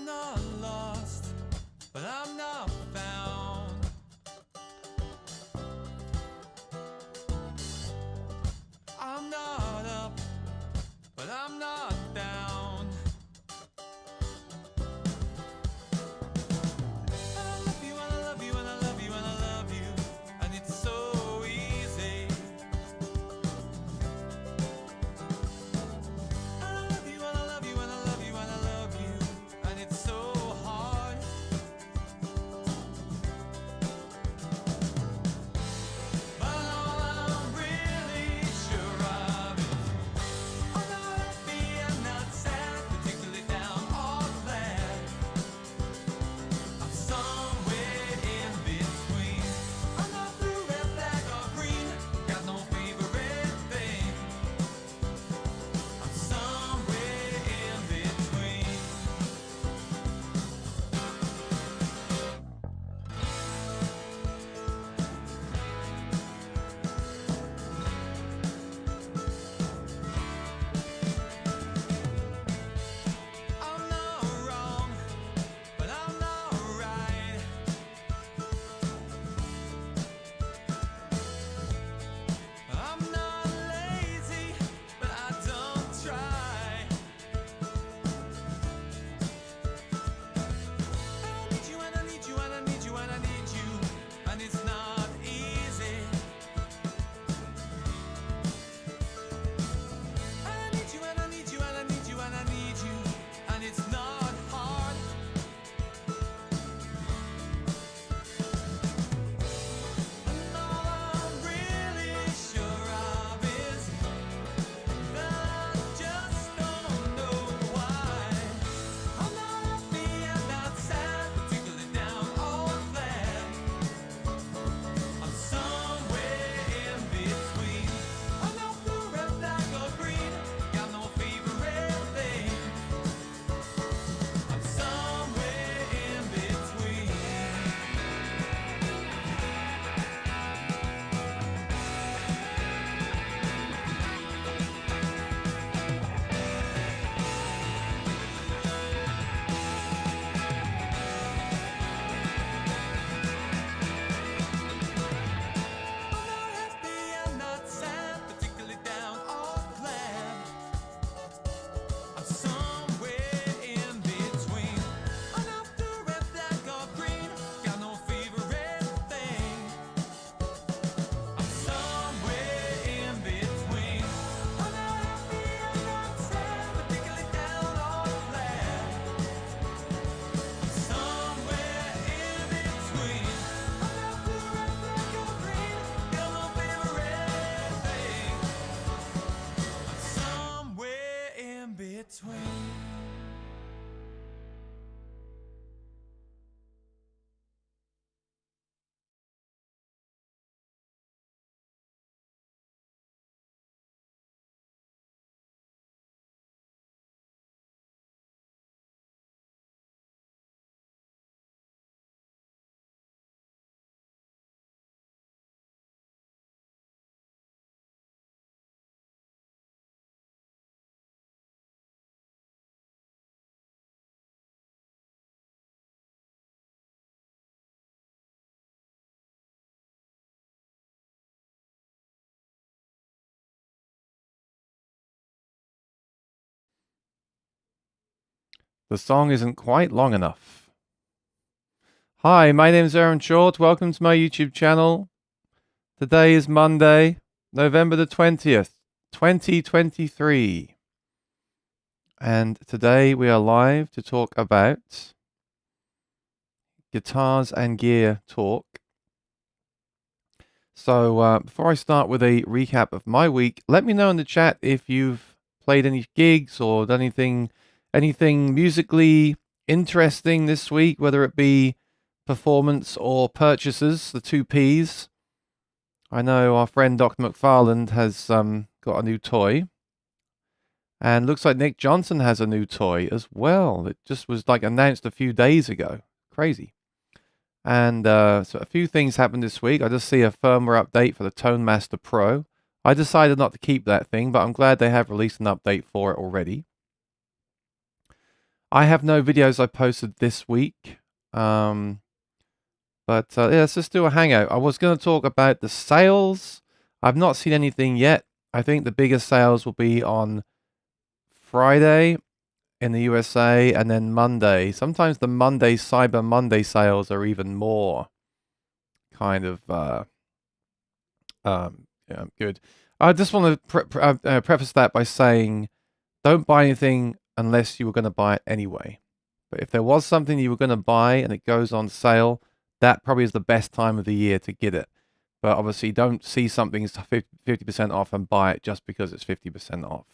I'm not lost, but I'm not found. I'm not up, but I'm not down. I love you and I love you and I love you and I love you, and it's so easy. I love you and I love you and I love you and I love you, and it's so hard. But all I'm really sure of is I'm not happy, I'm not sad, particularly down or glad. I'm somewhere in between. I'm not blue, red, black or green, got no favorite thing. I'm somewhere in between. I'm not wrong, but I'm not right. I'm not lazy, but I don't try. I need you and I need you and I need you and I need you, and it's not easy. I need you and I need you and I need you and I need you, and it's not hard. And all I'm really sure of is that I just don't know why. I'm not happy, I'm not sad, particularly down or glad. I'm somewhere in between. I'm not blue, red, black or green, got no favorite thing. I'm somewhere in between. I'm not happy, I'm not sad, particularly down or glad. I'm somewhere in between. I'm not blue, red, black or green, got no favorite thing. I'm somewhere in between. I'm not happy, I'm not sad, particularly down or glad. I'm somewhere in between. I'm not blue, red, black or green, got no favorite thing. I'm somewhere in between. The song isn't quite long enough. Hi, my name is Aaron Short. Welcome to my YouTube channel. Today is Monday, November the 20th, 2023. And today we are live to talk about guitars and gear talk. So before I start with a recap of my week, let me know in the chat if you've played any gigs or done anything musically interesting this week, whether it be performance or purchases, the two P's. I know our friend Dr. McFarland has got a new toy. And looks like Nick Johnson has a new toy as well. It just was like announced a few days ago. Crazy. And so a few things happened this week. I just see a firmware update for the Tone Master Pro. I decided not to keep that thing, but I'm glad they have released an update for it already. I have no videos I posted this week. But yeah, let's just do a hangout. I was going to talk about the sales. I've not seen anything yet. I think the biggest sales will be on Friday in the USA and then Monday. Sometimes the Monday, Cyber Monday sales are even more kind of yeah, good. I just want to preface that by saying don't buy anything unless you were going to buy it anyway. But if there was something you were going to buy and it goes on sale, that probably is the best time of the year to get it. But obviously, don't see something's 50% off and buy it just because it's 50% off.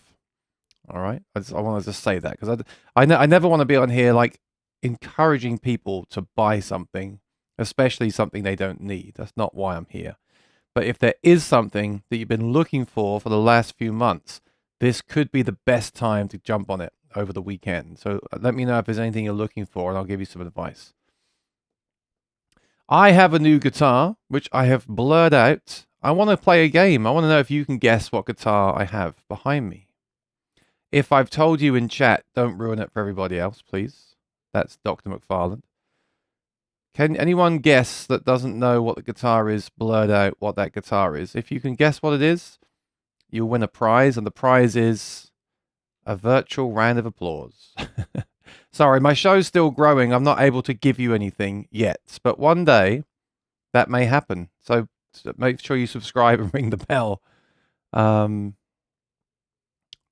All right? I want to just say that because I never want to be on here like encouraging people to buy something, especially something they don't need. That's not why I'm here. But if there is something that you've been looking for the last few months, this could be the best time to jump on it over the weekend. So let me know if there's anything you're looking for and I'll give you some advice. I have a new guitar, which I have blurred out. I want to play a game. I want to know if you can guess what guitar I have behind me. If I've told you in chat, don't ruin it for everybody else, please. That's Dr. McFarland. Can anyone guess that doesn't know what the guitar is, blurred out what that guitar is? If you can guess what it is, you'll win a prize, and the prize is a virtual round of applause. Sorry, my show's still growing. I'm not able to give you anything yet, but one day that may happen. So make sure you subscribe and ring the bell.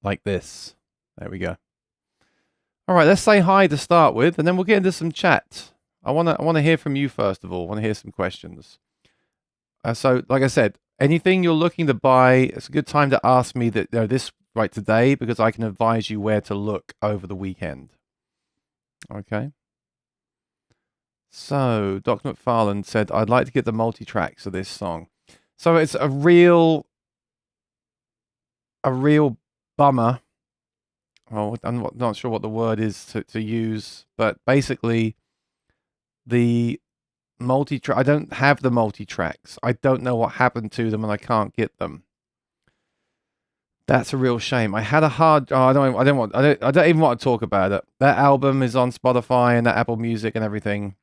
Like this. There we go. All right, let's say hi to start with, and then we'll get into some chat. I want to hear from you first of all. I want to hear some questions. So, like I said, anything you're looking to buy, it's a good time to ask me that this right today because I can advise you where to look over the weekend. Okay. So, Dr. McFarland said, I'd like to get the multi-tracks of this song. So it's a real bummer. Well, I'm not sure what the word is to use, but basically the multi-track, I don't have the multi-tracks. I don't know what happened to them and I can't get them. That's a real shame. I had a hard. Oh, I don't even want to talk about it. That album is on Spotify and that Apple Music and everything.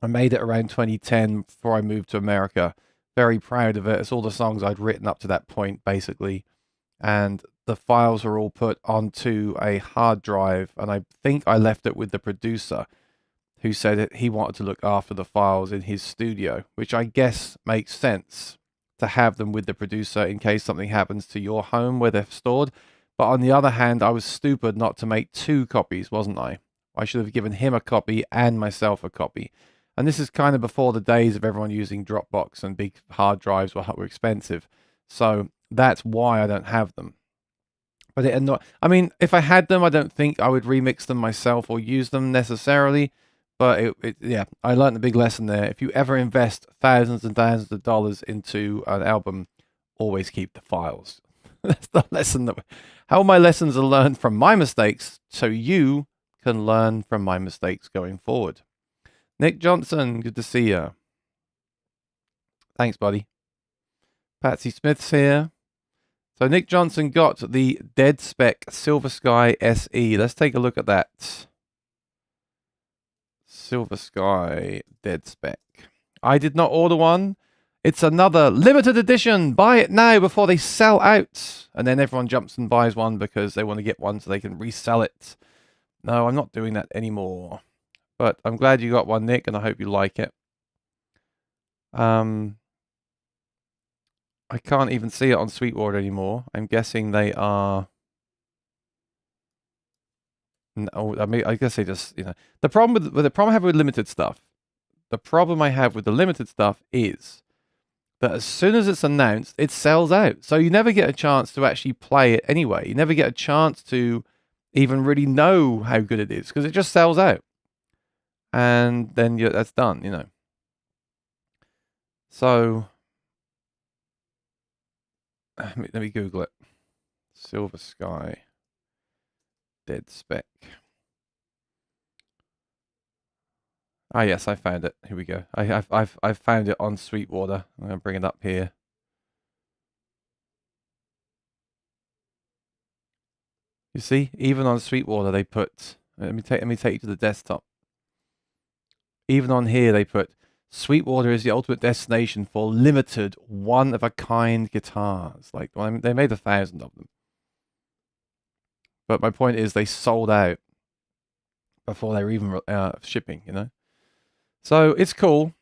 I made it around 2010 before I moved to America. Very proud of it. It's all the songs I'd written up to that point, basically, and the files were all put onto a hard drive. And I think I left it with the producer, who said that he wanted to look after the files in his studio, which I guess makes sense, to have them with the producer in case something happens to your home where they're stored. But on the other hand, I was stupid not to make 2 copies, wasn't I? I should have given him a copy and myself a copy. And this is kind of before the days of everyone using Dropbox and big hard drives were expensive. So that's why I don't have them. But I mean, if I had them, I don't think I would remix them myself or use them necessarily. But yeah, I learned a big lesson there. If you ever invest thousands and thousands of dollars into an album, always keep the files. That's the lesson. How my lessons are learned from my mistakes, so you can learn from my mistakes going forward. Nick Johnson, good to see you. Thanks, buddy. Patsy Smith's here. So Nick Johnson got the Dead Spec Silver Sky SE. Let's take a look at that. Silver Sky Dead Spec. I did not order one. It's another limited edition. Buy it now before they sell out. And then everyone jumps and buys one because they want to get one so they can resell it. No, I'm not doing that anymore. But I'm glad you got one, Nick, and I hope you like it. I can't even see it on Sweetwater anymore. I'm guessing they are... No, I mean, I guess they just, the problem I have with limited stuff. The problem I have with the limited stuff is that as soon as it's announced, it sells out. So you never get a chance to actually play it anyway. You never get a chance to even really know how good it is because it just sells out, and then that's done. So let me Google it. Silver Sky Dead Spec. Ah, yes, I found it. Here we go. I've found it on Sweetwater. I'm gonna bring it up here. You see, even on Sweetwater, they put Let me take you to the desktop. Even on here, they put Sweetwater is the ultimate destination for limited one-of-a-kind guitars. Like, well, I mean, they made 1,000 of them. But my point is they sold out before they were even shipping, you know? So it's cool.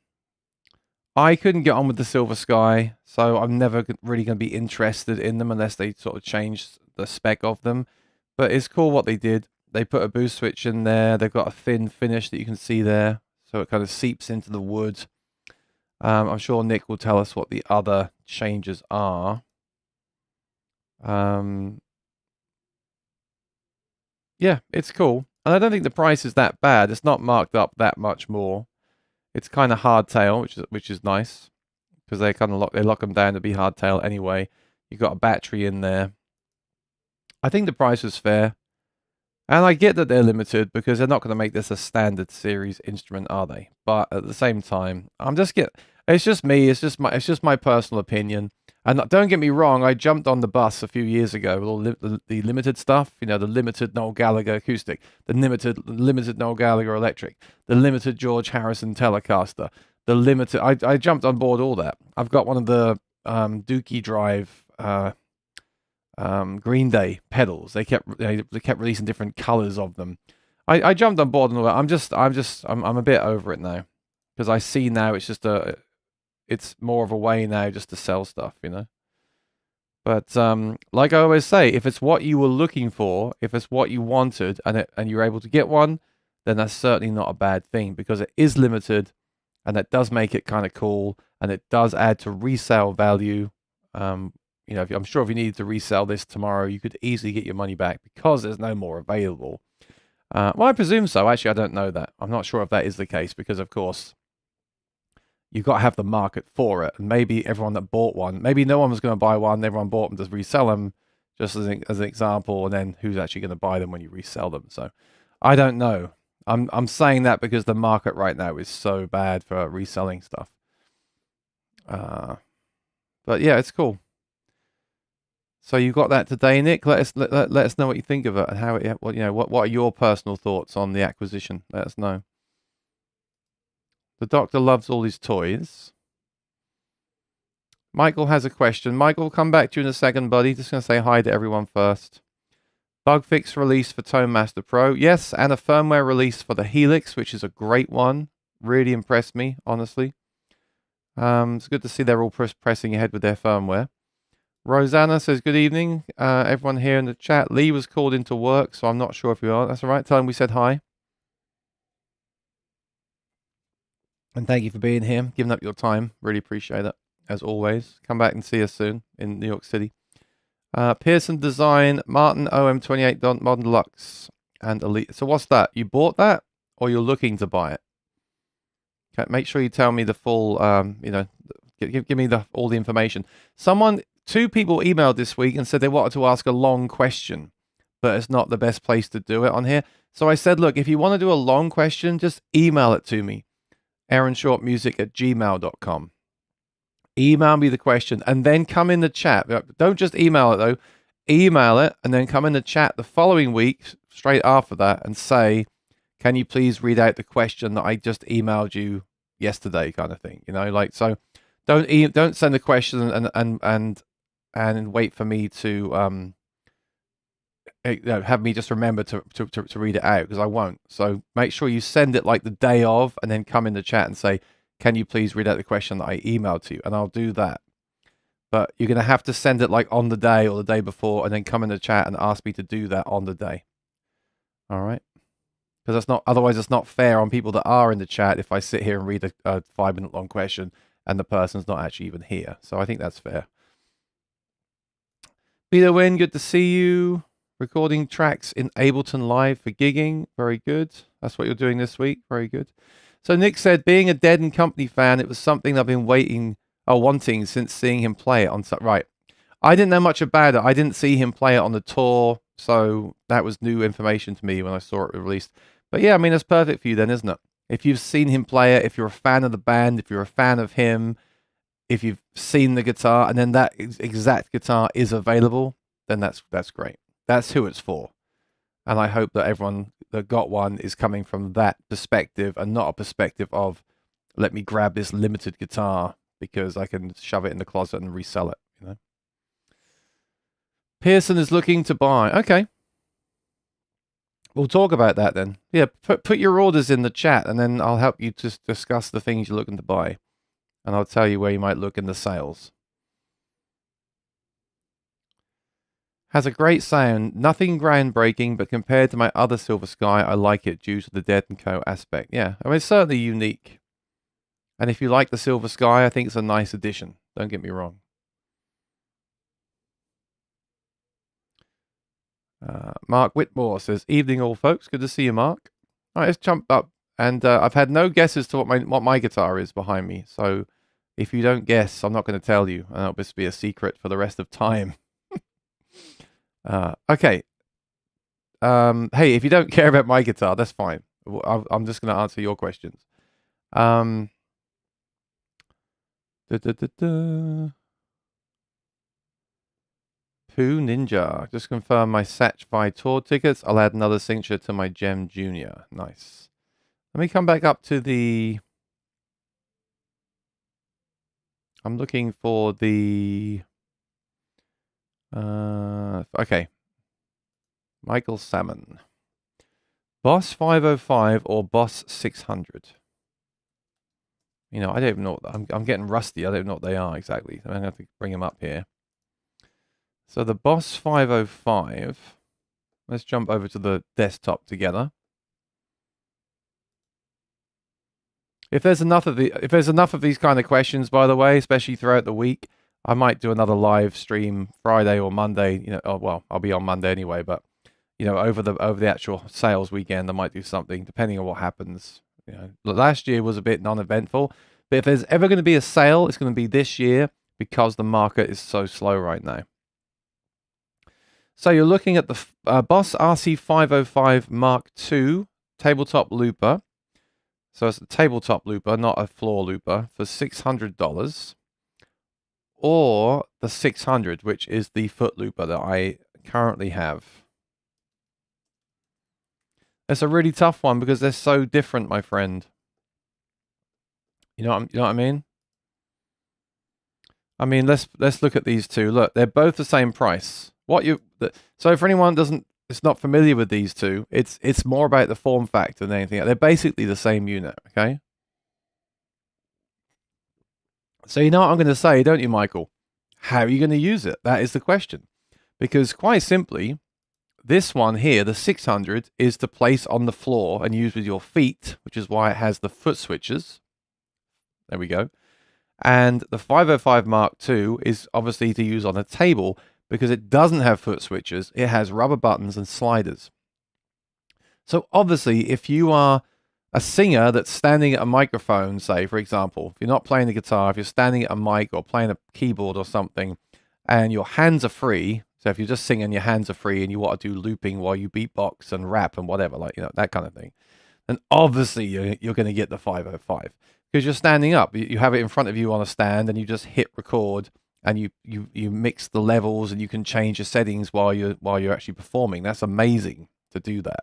I couldn't get on with the Silver Sky, so I'm never really going to be interested in them unless they sort of change the spec of them. But it's cool what they did. They put a boost switch in there. They've got a thin finish that you can see there, so it kind of seeps into the wood. I'm sure Nick will tell us what the other changes are. Yeah, it's cool. And I don't think the price is that bad. It's not marked up that much more. It's kind of hardtail, which is nice, because they kind of lock them down to be hardtail anyway. You've got a battery in there. I think the price is fair. And I get that they're limited because they're not going to make this a standard series instrument, are they? But at the same time, it's just me. It's just my personal opinion. And don't get me wrong, I jumped on the bus a few years ago with all the limited stuff. You know, the limited Noel Gallagher acoustic, the limited Noel Gallagher electric, the limited George Harrison Telecaster, the limited. I jumped on board all that. I've got one of the Dookie Drive. Green Day pedals. They kept releasing different colors of them. I jumped on board and all that. I'm a bit over it now, because I see now it's more of a way now just to sell stuff, you know. But like I always say, if it's what you were looking for, if it's what you wanted, and you're able to get one, then that's certainly not a bad thing, because it is limited, and that does make it kind of cool, and it does add to resale value. You know, I'm sure if you needed to resell this tomorrow, you could easily get your money back because there's no more available. Well, I presume so. Actually, I don't know that. I'm not sure if that is the case because, of course, you've got to have the market for it. And maybe everyone that bought one, maybe no one was going to buy one. Everyone bought them to resell them, just as an example. And then who's actually going to buy them when you resell them? So I don't know. I'm saying that because the market right now is so bad for reselling stuff. But yeah, it's cool. So you got that today, Nick. Let us know what you think of it and how it. What are your personal thoughts on the acquisition? Let us know. The doctor loves all his toys. Michael has a question. Michael, come back to you in a second, buddy. Just gonna say hi to everyone first. Bug fix release for Tone Master Pro, yes, and a firmware release for the Helix, which is a great one. Really impressed me, honestly. It's good to see they're all pressing ahead with their firmware. Rosanna says, good evening, everyone here in the chat. Lee was called into work, so I'm not sure if you are. That's all right. Tell him we said hi. And thank you for being here, giving up your time. Really appreciate it, as always. Come back and see us soon in New York City. Pearson Design, Martin OM28 Modern Deluxe, and Elite. So what's that? You bought that, or you're looking to buy it? Okay, make sure you tell me the full, give me all the information. Two people emailed this week and said they wanted to ask a long question, but it's not the best place to do it on here. So I said, look, if you want to do a long question, just email it to me, aaronshortmusic@gmail.com. Email me the question and then come in the chat. Don't just email it, though. Email it and then come in the chat the following week, straight after that, and say, can you please read out the question that I just emailed you yesterday, kind of thing. You know, like, so don't send a question and wait for me to have me just remember to read it out, because I won't. So make sure you send it like the day of, and then come in the chat and say, can you please read out the question that I emailed to you, and I'll do that. But you're going to have to send it like on the day or the day before, and then come in the chat and ask me to do that on the day. All right? Because otherwise it's not fair on people that are in the chat if I sit here and read a 5-minute long question and the person's not actually even here. So I think that's fair. Peter Wynn, good to see you. Recording tracks in Ableton Live for gigging. Very good. That's what you're doing this week. Very good. So Nick said, being a Dead and Company fan, it was something I've been wanting since seeing him play it on... Right. I didn't know much about it. I didn't see him play it on the tour, so that was new information to me when I saw it released. But yeah, I mean, it's perfect for you then, isn't it? If you've seen him play it, if you're a fan of the band, if you're a fan of him, if you've seen the guitar, and then that exact guitar is available, then that's great. That's who it's for. And I hope that everyone that got one is coming from that perspective and not a perspective of, let me grab this limited guitar because I can shove it in the closet and resell it, you know. Pearson is looking to buy. Okay. We'll talk about that then. Yeah, put your orders in the chat and then I'll help you to discuss the things you're looking to buy. And I'll tell you where you might look in the sales. Has a great sound, nothing groundbreaking, but compared to my other Silver Sky, I like it due to the Dead & Co aspect. Yeah, I mean, it's certainly unique. And if you like the Silver Sky, I think it's a nice addition. Don't get me wrong. Mark Whitmore says, evening all folks. Good to see you, Mark. All right, let's jump up. And I've had no guesses to what my guitar is behind me. So if you don't guess, I'm not going to tell you. And that'll just be a secret for the rest of time. Okay. Hey, if you don't care about my guitar, that's fine. I'm just going to answer your questions. Pooh Ninja. Just confirm my Satchfy tour tickets. I'll add another signature to my Gem Junior. Nice. Let me come back up to the... I'm looking for the... okay. Michael Salmon. Boss 505 or Boss 600? You know, I don't even know. I'm getting rusty. I don't know what they are exactly. I'm going to have to bring them up here. So the Boss 505. Let's jump over to the desktop together. If there's enough of these kind of questions, by the way, especially throughout the week, I might do another live stream Friday or Monday. You know, oh, well, I'll be on Monday anyway, but you know, over the actual sales weekend, I might do something depending on what happens. You know, last year was a bit non-eventful, but if there's ever going to be a sale, it's going to be this year because the market is so slow right now. So you're looking at the Boss RC505 Mark II tabletop looper. So it's a tabletop looper, not a floor looper, for $600. Or the 600, which is the foot looper that I currently have. It's a really tough one because they're so different, my friend. You know what I mean? I mean, let's look at these two. Look, they're both the same price. So for anyone that's not familiar with these two, it's more about the form factor than anything else. They're basically the same unit, okay? So you know what I'm going to say, don't you, Michael? How are you going to use it? That is the question. Because quite simply, this one here, the 600, is to place on the floor and use with your feet, which is why it has the foot switches. There we go. And the 505 Mark II is obviously to use on a table because it doesn't have foot switches. It has rubber buttons and sliders. So obviously, if you are a singer that's standing at a microphone, say, for example, if you're not playing the guitar, if you're standing at a mic or playing a keyboard or something, and your hands are free, so if you're just singing, your hands are free, and you want to do looping while you beatbox and rap and whatever, like, you know, that kind of thing, then obviously you're going to get the 505 because you're standing up. You have it in front of you on a stand, and you just hit record, and you mix the levels, and you can change your settings while you're actually performing. That's amazing to do that.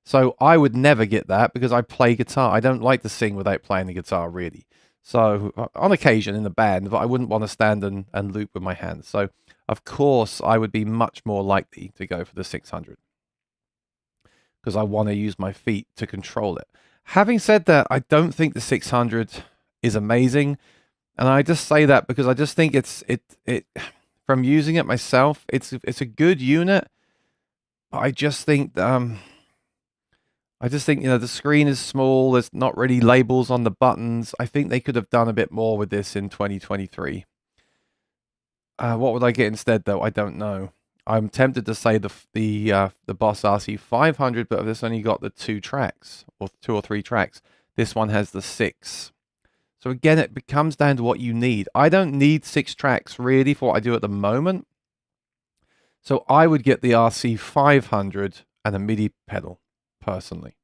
So I would never get that because I play guitar. I don't like to sing without playing the guitar, really. So on occasion in the band, but I wouldn't want to stand and loop with my hands. So of course I would be much more likely to go for the 600 because I want to use my feet to control it. Having said that, I don't think the 600 is amazing. And I just say that because I just think it from using it myself, it's a good unit. But I just think you know, the screen is small. There's not really labels on the buttons. I think they could have done a bit more with this in 2023. What would I get instead, though? I don't know. I'm tempted to say the Boss RC 500, but this only got the 2 tracks, or 2 or 3 tracks. This one has the 6. So again, it comes down to what you need. I don't need 6 tracks really for what I do at the moment. So I would get the RC 500 and a MIDI pedal, personally.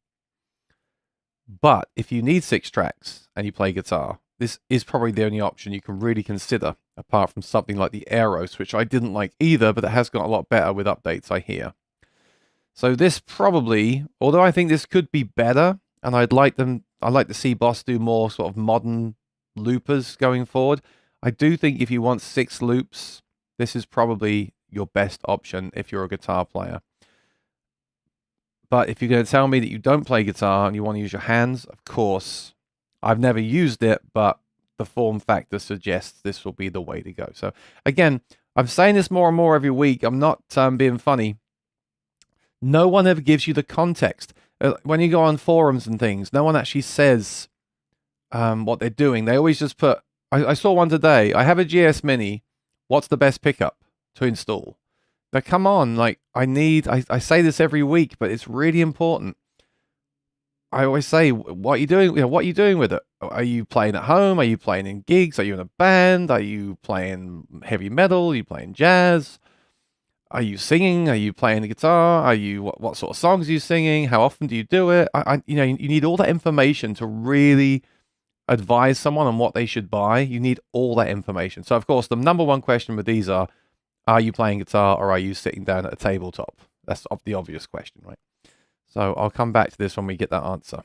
But if you need 6 tracks and you play guitar, this is probably the only option you can really consider, apart from something like the Aeros, which I didn't like either, but it has got a lot better with updates, I hear. So this probably, although I think this could be better, and I'd like to see Boss do more sort of modern loopers going forward. I do think if you want 6 loops, this is probably your best option if you're a guitar player. But if you're going to tell me that you don't play guitar and you want to use your hands, of course, I've never used it, but the form factor suggests this will be the way to go. So again, I'm saying this more and more every week. I'm not being funny. No one ever gives you the context. When you go on forums and things, no one actually says what they're doing. They always just put, I saw one today. I have a GS Mini. What's the best pickup to install? Now, come on. Like, I say this every week, but it's really important. I always say, what are you doing? What are you doing with it? Are you playing at home? Are you playing in gigs? Are you in a band? Are you playing heavy metal? Are you playing jazz? Are you singing? Are you playing the guitar? Are you what sort of songs are you singing? How often do you do it? You need all that information to really advise someone on what they should buy. You need all that information. So, of course, the number one question with these are you playing guitar or are you sitting down at a tabletop? That's the obvious question, right? So I'll come back to this when we get that answer.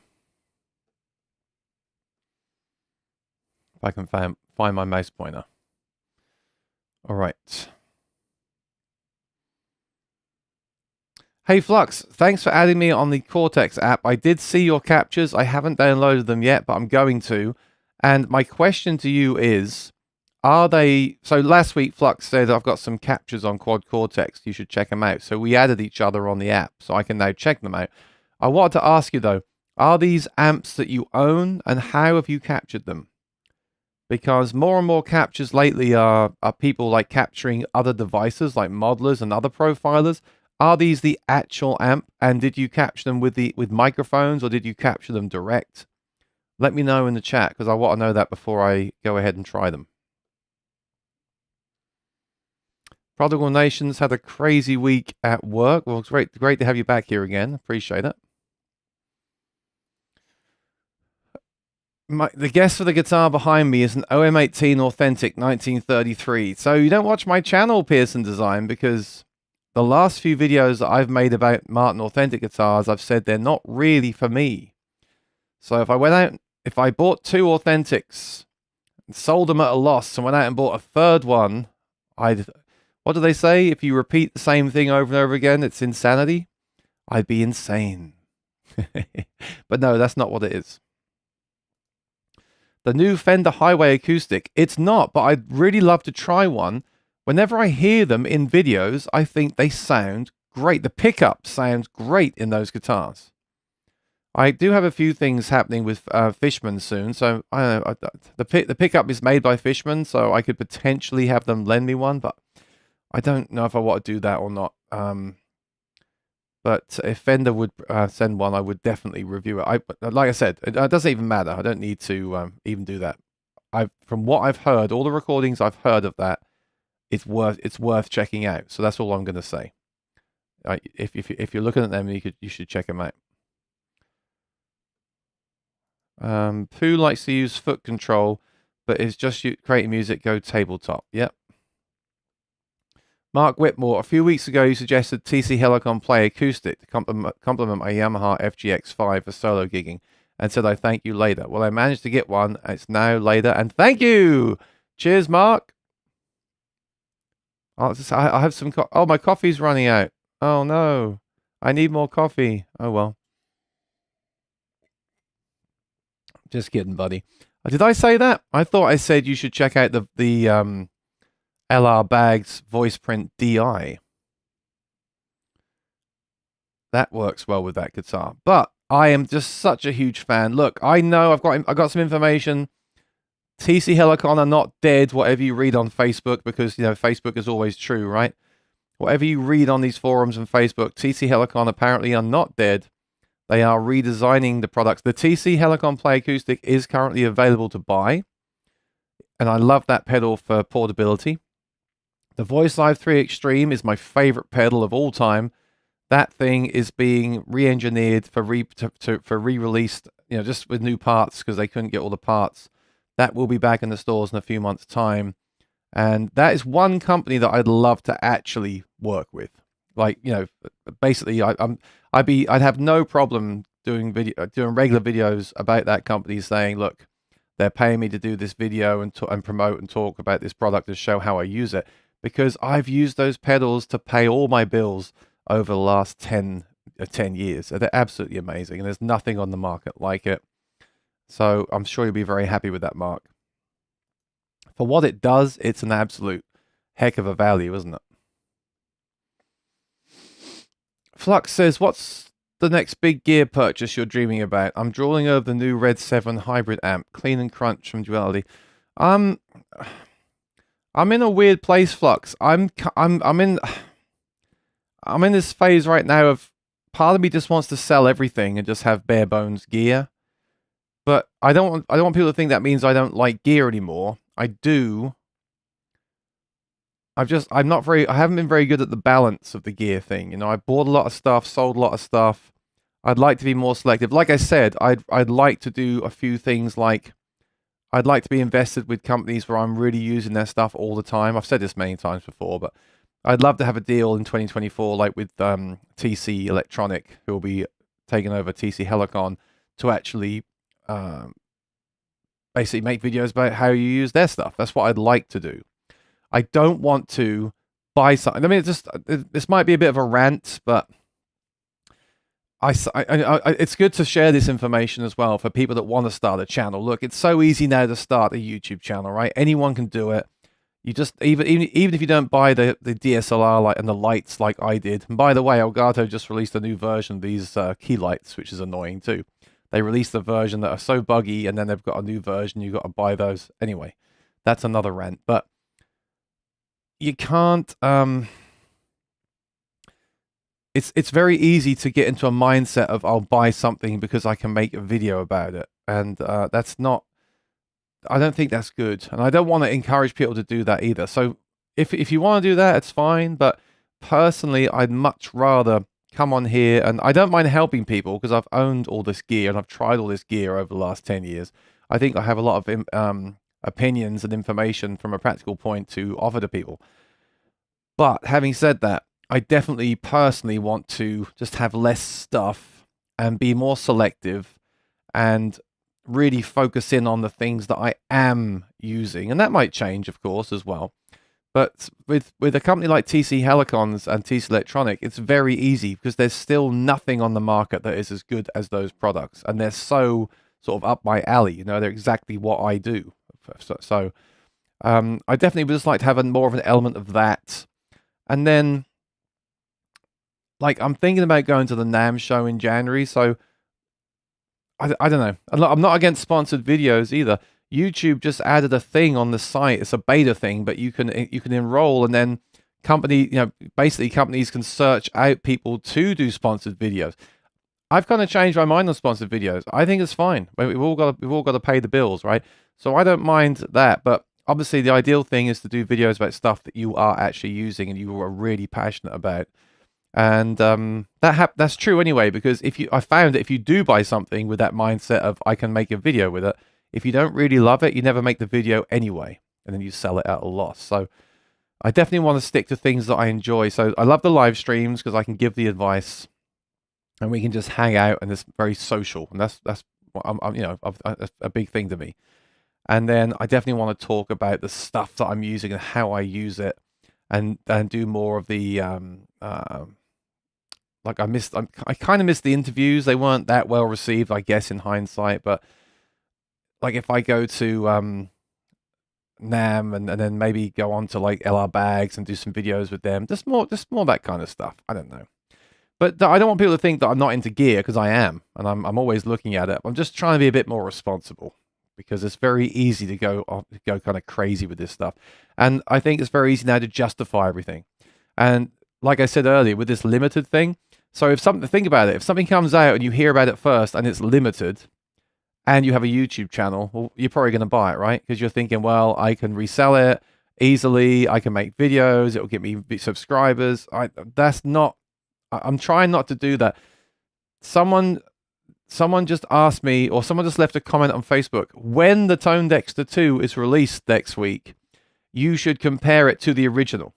If I can find my mouse pointer. All right. Hey Flux, thanks for adding me on the Cortex app. I did see your captures. I haven't downloaded them yet, but I'm going to. And my question to you is, are they... So last week, Flux said, I've got some captures on Quad Cortex. You should check them out. So we added each other on the app, so I can now check them out. I wanted to ask you, though, are these amps that you own, and how have you captured them? Because more and more captures lately are people like capturing other devices, like modelers and other profilers. Are these the actual amp, and did you capture them with microphones, or did you capture them direct? Let me know in the chat, because I want to know that before I go ahead and try them. Prodigal Nations had a crazy week at work. Well, it's great to have you back here again. Appreciate it. The guest for the guitar behind me is an OM18 Authentic 1933. So you don't watch my channel, Pearson Design, because the last few videos that I've made about Martin Authentic guitars, I've said they're not really for me. So if I bought 2 Authentics and sold them at a loss and went out and bought a third one, what do they say? If you repeat the same thing over and over again, it's insanity. I'd be insane. But no, that's not what it is. The new Fender Highway Acoustic. It's not, but I'd really love to try one. Whenever I hear them in videos, I think they sound great. The pickup sounds great in those guitars. I do have a few things happening with Fishman soon. So I don't know, the pickup is made by Fishman, so I could potentially have them lend me one, but I don't know if I want to do that or not. But if Fender would send one, I would definitely review it. Like I said, it doesn't even matter. I don't need to even do that. From what I've heard, all the recordings I've heard of that, it's worth checking out. So that's all I'm going to say. If you're looking at them, you should check them out. Pooh likes to use foot control, but it's just creating music. Go tabletop. Yep. Mark Whitmore, a few weeks ago you suggested TC Helicon play acoustic to complement my Yamaha FGX5 for solo gigging, and said I thank you later. Well, I managed to get one. It's now later, and thank you. Cheers, Mark. I have some. Oh, my coffee's running out. Oh no, I need more coffee. Oh well. Just kidding, buddy. Did I say that? I thought I said you should check out the LR Baggs Voice Print DI. That works well with that guitar. But I am just such a huge fan. Look, I know I've got some information. TC Helicon are not dead, whatever you read on Facebook, because Facebook is always true, right? Whatever you read on these forums and Facebook, TC Helicon apparently are not dead. They are redesigning the products. The TC Helicon Play Acoustic is currently available to buy. And I love that pedal for portability. The Voice Live 3 Extreme is my favorite pedal of all time. That thing is being re-engineered for re-released, just with new parts because they couldn't get all the parts. That will be back in the stores in a few months' time. And that is one company that I'd love to actually work with. Like, basically, I'd have no problem doing regular videos about that company, saying, look, they're paying me to do this video and promote and talk about this product and show how I use it, because I've used those pedals to pay all my bills over the last 10 years. They're absolutely amazing, and there's nothing on the market like it. So I'm sure you'll be very happy with that, Mark. For what it does, it's an absolute heck of a value, isn't it? Flux says, what's the next big gear purchase you're dreaming about? I'm drooling over the new Red 7 hybrid amp, Clean and Crunch from Duality. I'm in a weird place, Flux. I'm in this phase right now of, part of me just wants to sell everything and just have bare bones gear. But I don't want people to think that means I don't like gear anymore. I do. I haven't been very good at the balance of the gear thing. I bought a lot of stuff, sold a lot of stuff. I'd like to be more selective. Like I said, I'd like to do a few things, like I'd like to be invested with companies where I'm really using their stuff all the time. I've said this many times before, but I'd love to have a deal in 2024, like with TC Electronic, who will be taking over TC Helicon, to actually basically make videos about how you use their stuff. That's what I'd like to do. I don't want to buy something. I mean, this might be a bit of a rant, but it's good to share this information as well for people that want to start a channel. Look, it's so easy now to start a YouTube channel, right? Anyone can do it. You just, even if you don't buy the DSLR and the lights like I did. And by the way, Elgato just released a new version of these key lights, which is annoying too. They released a version that are so buggy, and then they've got a new version. You've got to buy those. Anyway, that's another rant. But you can't, it's very easy to get into a mindset of, I'll buy something because I can make a video about it. And that's not, I don't think that's good. And I don't want to encourage people to do that either. So if you want to do that, it's fine. But personally, I'd much rather come on here, and I don't mind helping people because I've owned all this gear and I've tried all this gear over the last 10 years. I think I have a lot of opinions and information from a practical point to offer to people. But having said that, I definitely personally want to just have less stuff and be more selective and really focus in on the things that I am using. And that might change, of course, as well. But with a company like TC Helicons and TC Electronic, it's very easy because there's still nothing on the market that is as good as those products. And they're so sort of up my alley. They're exactly what I do. So I definitely would just like to have more of an element of that. And then, like, I'm thinking about going to the NAMM show in January. So I don't know. I'm not against sponsored videos either. YouTube just added a thing on the site. It's a beta thing, but you can enroll, and then basically companies can search out people to do sponsored videos. I've kind of changed my mind on sponsored videos. I think it's fine. We've all got to pay the bills, right? So I don't mind that. But obviously, the ideal thing is to do videos about stuff that you are actually using and you are really passionate about. And that's true anyway, because I found that if you do buy something with that mindset of I can make a video with it, if you don't really love it, you never make the video anyway, and then you sell it at a loss. So I definitely want to stick to things that I enjoy. So I love the live streams because I can give the advice, and we can just hang out, and it's very social, and that's what a big thing to me. And then I definitely want to talk about the stuff that I'm using and how I use it, and do more of the like I kind of missed the interviews. They weren't that well received, I guess, in hindsight. But like if I go to NAMM and then maybe go on to like LR Bags and do some videos with them, just more that kind of stuff. I don't know. But I don't want people to think that I'm not into gear, because I am, and I'm always looking at it. I'm just trying to be a bit more responsible, because it's very easy to go kind of crazy with this stuff. And I think it's very easy now to justify everything. And like I said earlier, with this limited thing, so think about it, if something comes out and you hear about it first and it's limited, and you have a YouTube channel, well, you're probably going to buy it, right? Because you're thinking, well, I can resell it easily, I can make videos, it'll get me subscribers. I'm trying not to do that. Someone just asked me, or someone just left a comment on Facebook, when the Tone Dexter 2 is released next week, you should compare it to the original.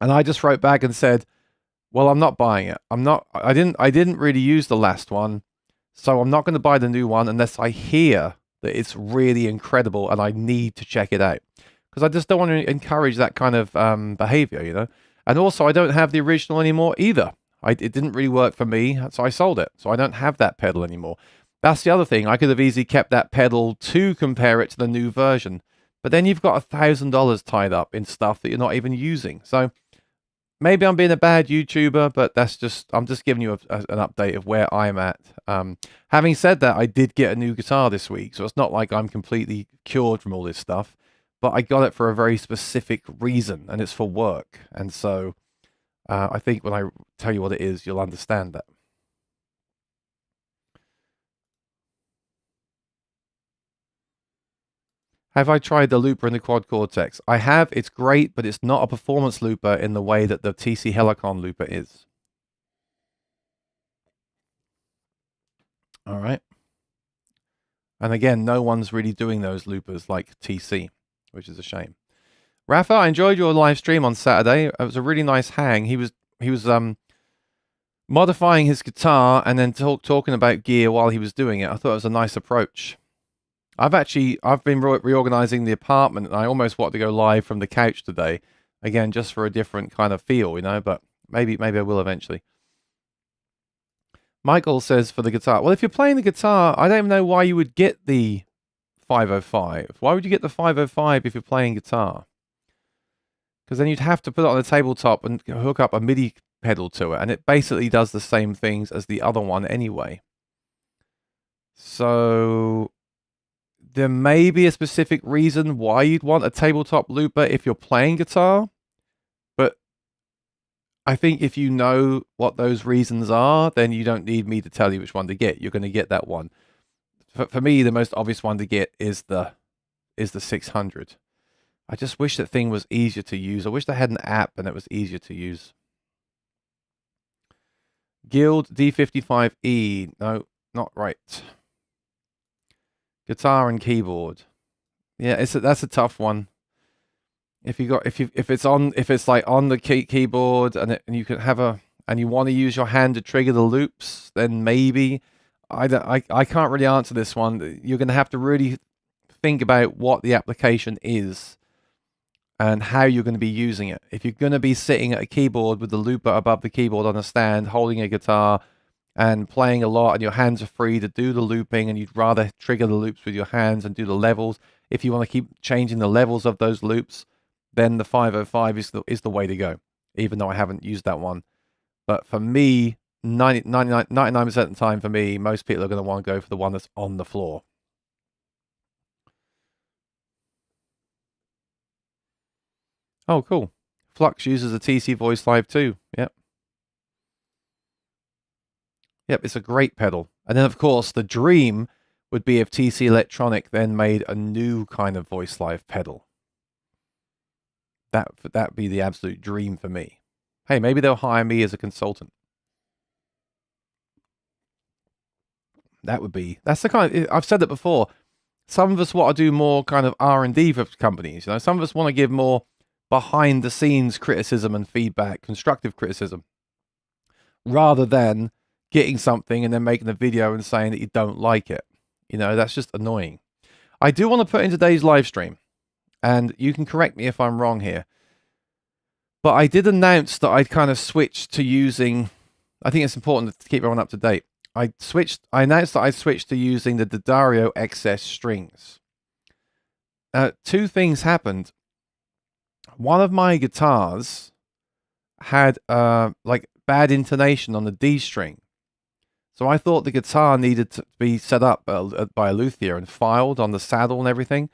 And I just wrote back and said, Well, I'm not buying it. I didn't really use the last one, so I'm not going to buy the new one unless I hear that it's really incredible and I need to check it out. Because I just don't want to encourage that kind of behavior, you know. And also, I don't have the original anymore either. It didn't really work for me, so I sold it. So I don't have that pedal anymore. That's the other thing. I could have easily kept that pedal to compare it to the new version. But then you've got $1,000 tied up in stuff that you're not even using. So maybe I'm being a bad YouTuber, but I'm just giving you an update of where I'm at. Having said that, I did get a new guitar this week, so it's not like I'm completely cured from all this stuff. But I got it for a very specific reason, and it's for work. And so I think when I tell you what it is, you'll understand that. Have I tried the looper in the Quad Cortex? I have. It's great, but it's not a performance looper in the way that the TC Helicon looper is. All right. And again, no one's really doing those loopers like TC, which is a shame. Rafa, I enjoyed your live stream on Saturday. It was a really nice hang. He was modifying his guitar and then talking about gear while he was doing it. I thought it was a nice approach. I've been reorganizing the apartment, and I almost want to go live from the couch today, again just for a different kind of feel, you know. But maybe I will eventually. Michael says for the guitar. Well, if you're playing the guitar, I don't even know why you would get the 505. Why would you get the 505 if you're playing guitar? Because then you'd have to put it on the tabletop and hook up a MIDI pedal to it, and it basically does the same things as the other one anyway. So there may be a specific reason why you'd want a tabletop looper if you're playing guitar, but I think if you know what those reasons are, then you don't need me to tell you which one to get. You're going to get that one. For me, the most obvious one to get is the 600. I just wish that thing was easier to use. I wish they had an app and it was easier to use. Guild D55E. No, not right. Guitar and keyboard. Yeah, that's a tough one. If it's like on the keyboard and you can have and you want to use your hand to trigger the loops, then maybe. I can't really answer this one. You're going to have to really think about what the application is and how you're going to be using it. If you're going to be sitting at a keyboard with the looper above the keyboard on a stand, holding a guitar and playing a lot, and your hands are free to do the looping, and you'd rather trigger the loops with your hands and do the levels, if you want to keep changing the levels of those loops, then the 505 is the way to go, even though I haven't used that one. But for me, 99% of the time, for me, most people are going to want to go for the one that's on the floor. Oh, cool. Flux uses a TC Voice Live too. Yep. Yep, it's a great pedal. And then, of course, the dream would be if TC Electronic then made a new kind of Voice Live pedal. That'd be the absolute dream for me. Hey, maybe they'll hire me as a consultant. That's the kind of, I've said that before. Some of us want to do more kind of R&D for companies. You know, some of us want to give more behind the scenes criticism and feedback, constructive criticism, rather than getting something and then making a video and saying that you don't like it. You know, that's just annoying. I do want to put in today's live stream, and you can correct me if I'm wrong here, but I did announce that I'd kind of switched to using, I think it's important to keep everyone up to date. I announced that I switched to using the D'Addario XS strings. Two things happened. One of my guitars had like bad intonation on the D string. So I thought the guitar needed to be set up by a luthier and filed on the saddle and everything.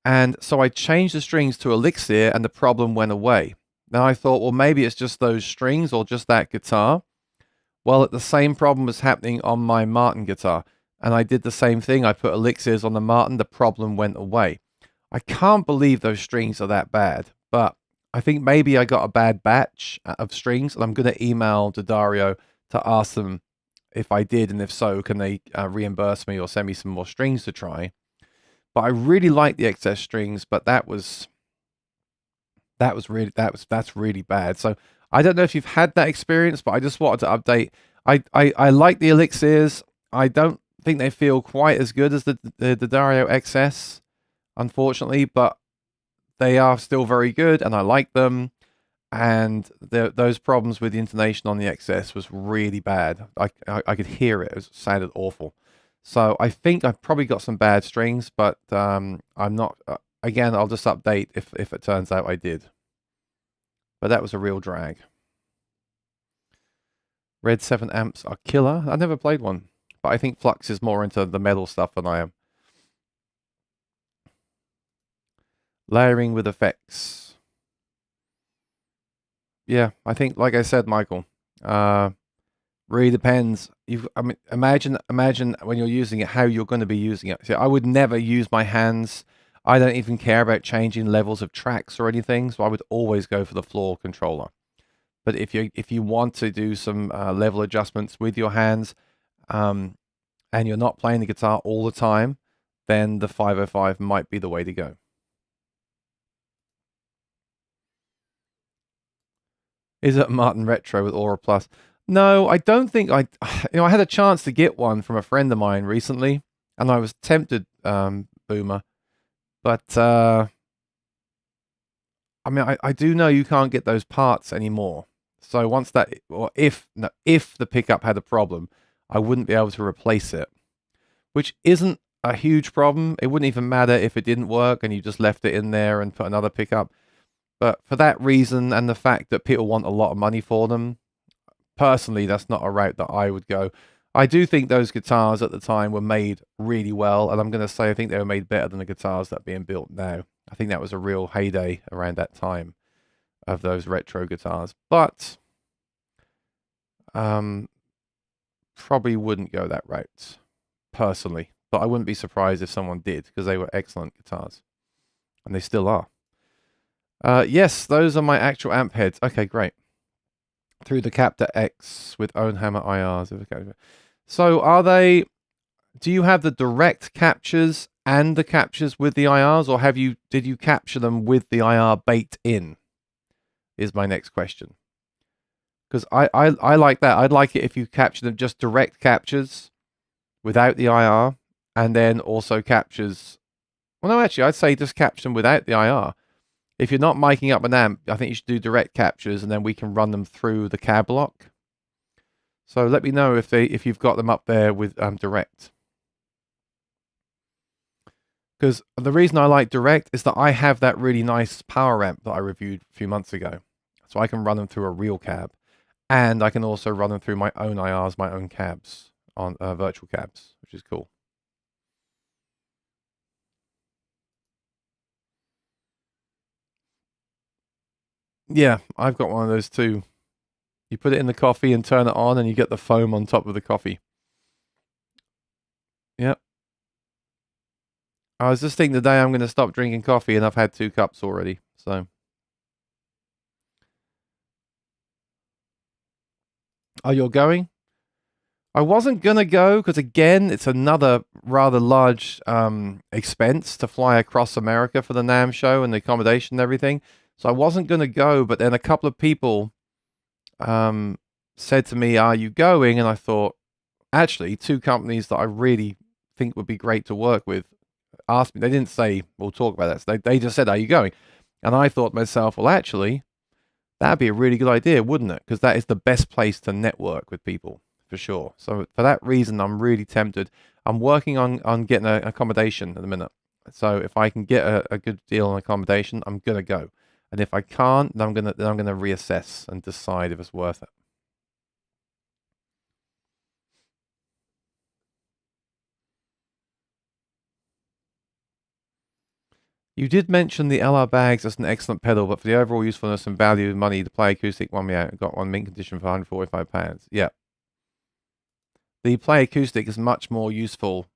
And so I changed the strings to Elixir and the problem went away. Now I thought, well, maybe it's just those strings or just that guitar. Well, the same problem was happening on my Martin guitar. And I did the same thing. I put Elixirs on the Martin. The problem went away. I can't believe those strings are that bad. But I think maybe I got a bad batch of strings. And I'm going to email D'Addario to ask them if I did. And if so, can they reimburse me or send me some more strings to try? But I really like the XS strings. But that's really bad. So I don't know if you've had that experience, but I just wanted to update. I like the Elixirs. I don't think they feel quite as good as the Dario XS, unfortunately, but they are still very good, and I like them. And those problems with the intonation on the XS was really bad. I could hear it. It sounded awful. So I think I've probably got some bad strings, but I'm not. Again, I'll just update if it turns out I did. But that was a real drag. Red 7 amps are killer. I never played one, but I think Flux is more into the metal stuff than I am. Layering with effects. Yeah, I think, like I said, Michael, really depends. I mean, imagine when you're using it, how you're going to be using it. So I would never use my hands. I don't even care about changing levels of tracks or anything, so I would always go for the floor controller. But if you want to do some level adjustments with your hands, and you're not playing the guitar all the time, then the 505 might be the way to go. Is it Martin Retro with Aura Plus? No, I don't think I. I had a chance to get one from a friend of mine recently, and I was tempted, Boomer. But I mean, I do know you can't get those parts anymore. So once that, or if the pickup had a problem, I wouldn't be able to replace it, which isn't a huge problem. It wouldn't even matter if it didn't work and you just left it in there and put another pickup. But for that reason and the fact that people want a lot of money for them, personally, that's not a route that I would go. I do think those guitars at the time were made really well, and I'm going to say I think they were made better than the guitars that are being built now. I think that was a real heyday around that time of those retro guitars. But probably wouldn't go that route, personally. But I wouldn't be surprised if someone did, because they were excellent guitars. And they still are. Yes, those are my actual amp heads. Okay, great. Through the Captor X with Own Hammer IRs. So are they... Do you have the direct captures and the captures with the IRs, or did you capture them with the IR baked in? Is my next question. Because I like that. I'd like it if you capture them just direct captures without the IR, and then also captures... Well, no, actually, I'd say just capture them without the IR. If you're not miking up an amp, I think you should do direct captures, and then we can run them through the cab block. So let me know if you've got them up there with direct. Because the reason I like direct is that I have that really nice power amp that I reviewed a few months ago. So I can run them through a real cab. And I can also run them through my own IRs, my own cabs, on virtual cabs, which is cool. Yeah, I've got one of those too. You put it in the coffee and turn it on, and you get the foam on top of the coffee. Yep. I was just thinking today I'm going to stop drinking coffee, and I've had 2 cups already. So. Oh, you're going? I wasn't going to go because, again, it's another rather large expense to fly across America for the NAMM show and the accommodation and everything. So I wasn't going to go, but then a couple of people said to me, "Are you going?" And I thought, actually, 2 companies that I really think would be great to work with asked me. They didn't say, "We'll talk about that." So they just said, "Are you going?" And I thought to myself, well, actually, that'd be a really good idea, wouldn't it? Because that is the best place to network with people, for sure. So for that reason, I'm really tempted. I'm working on getting an accommodation at the minute. So if I can get a good deal on accommodation, I'm going to go. And if I can't, then I'm gonna reassess and decide if it's worth it. You did mention the LR bags as an excellent pedal, but for the overall usefulness and value of money, the Play Acoustic won me out. Got one mint condition for £145. Yeah. The Play Acoustic is much more useful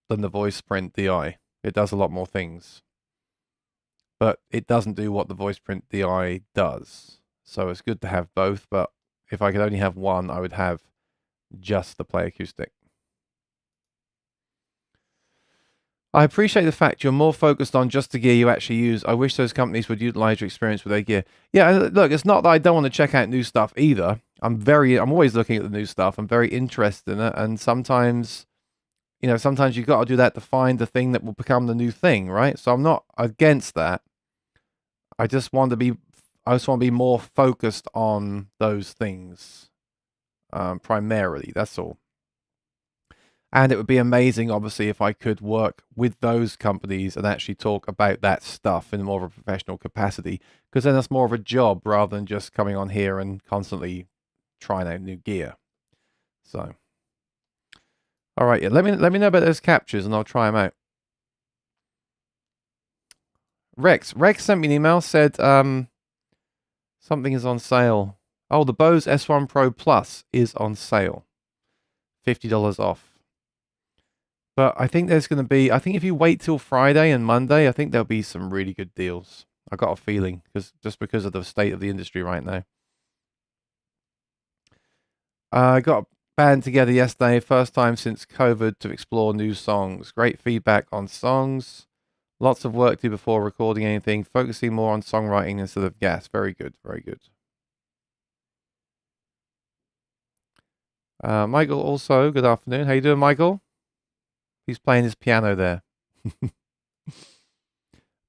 than the Voice Print DI. It does a lot more things. But it doesn't do what the Voice Print DI does. So it's good to have both, but if I could only have one, I would have just the Play Acoustic. I appreciate the fact you're more focused on just the gear you actually use. I wish those companies would utilize your experience with their gear. Yeah, look, it's not that I don't want to check out new stuff either. I'm always looking at the new stuff. I'm very interested in it, and sometimes, sometimes you've got to do that to find the thing that will become the new thing, right? So I'm not against that. I just want to be more focused on those things, primarily. That's all. And it would be amazing, obviously, if I could work with those companies and actually talk about that stuff in more of a professional capacity, because then that's more of a job rather than just coming on here and constantly trying out new gear. So, all right, yeah, let me know about those captures and I'll try them out. Rex sent me an email, said something is on sale. Oh, the Bose S1 Pro Plus is on sale, $50 off. But I think there's going to be, I think if you wait till Friday and Monday, I think there'll be some really good deals. I got a feeling, because of the state of the industry right now. I got a band together yesterday, first time since COVID, to explore new songs. Great feedback on songs. Lots of work to do before recording anything, focusing more on songwriting instead of gas. Very good, very good. Michael also, good afternoon. How you doing, Michael? He's playing his piano there.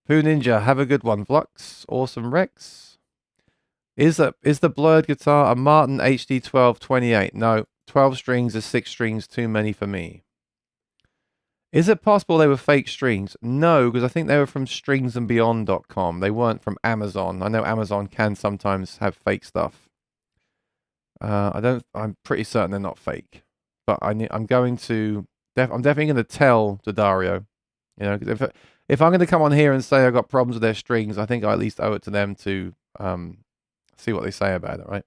Poo Ninja, have a good one. Flux, awesome. Rex. Is the Blurred guitar a Martin HD 1228? No, 12 strings is 6 strings too many for me. Is it possible they were fake strings? No, because I think they were from stringsandbeyond.com. They weren't from Amazon. I know Amazon can sometimes have fake stuff. I'm pretty certain they're not fake. But I'm definitely going to tell D'Addario, if I'm going to come on here and say I've got problems with their strings, I think I at least owe it to them to see what they say about it, right?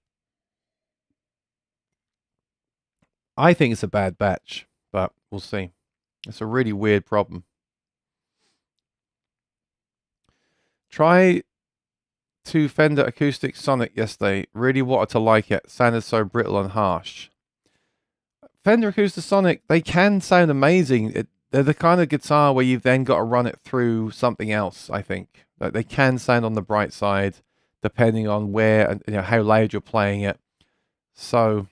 I think it's a bad batch, but we'll see. It's a really weird problem. Try to Fender Acoustic Sonic yesterday. Really wanted to like it. Sounded so brittle and harsh. Fender Acoustic Sonic, they can sound amazing. They're the kind of guitar where you've then got to run it through something else, I think. Like, they can sound on the bright side, depending on where and how loud you're playing it. So,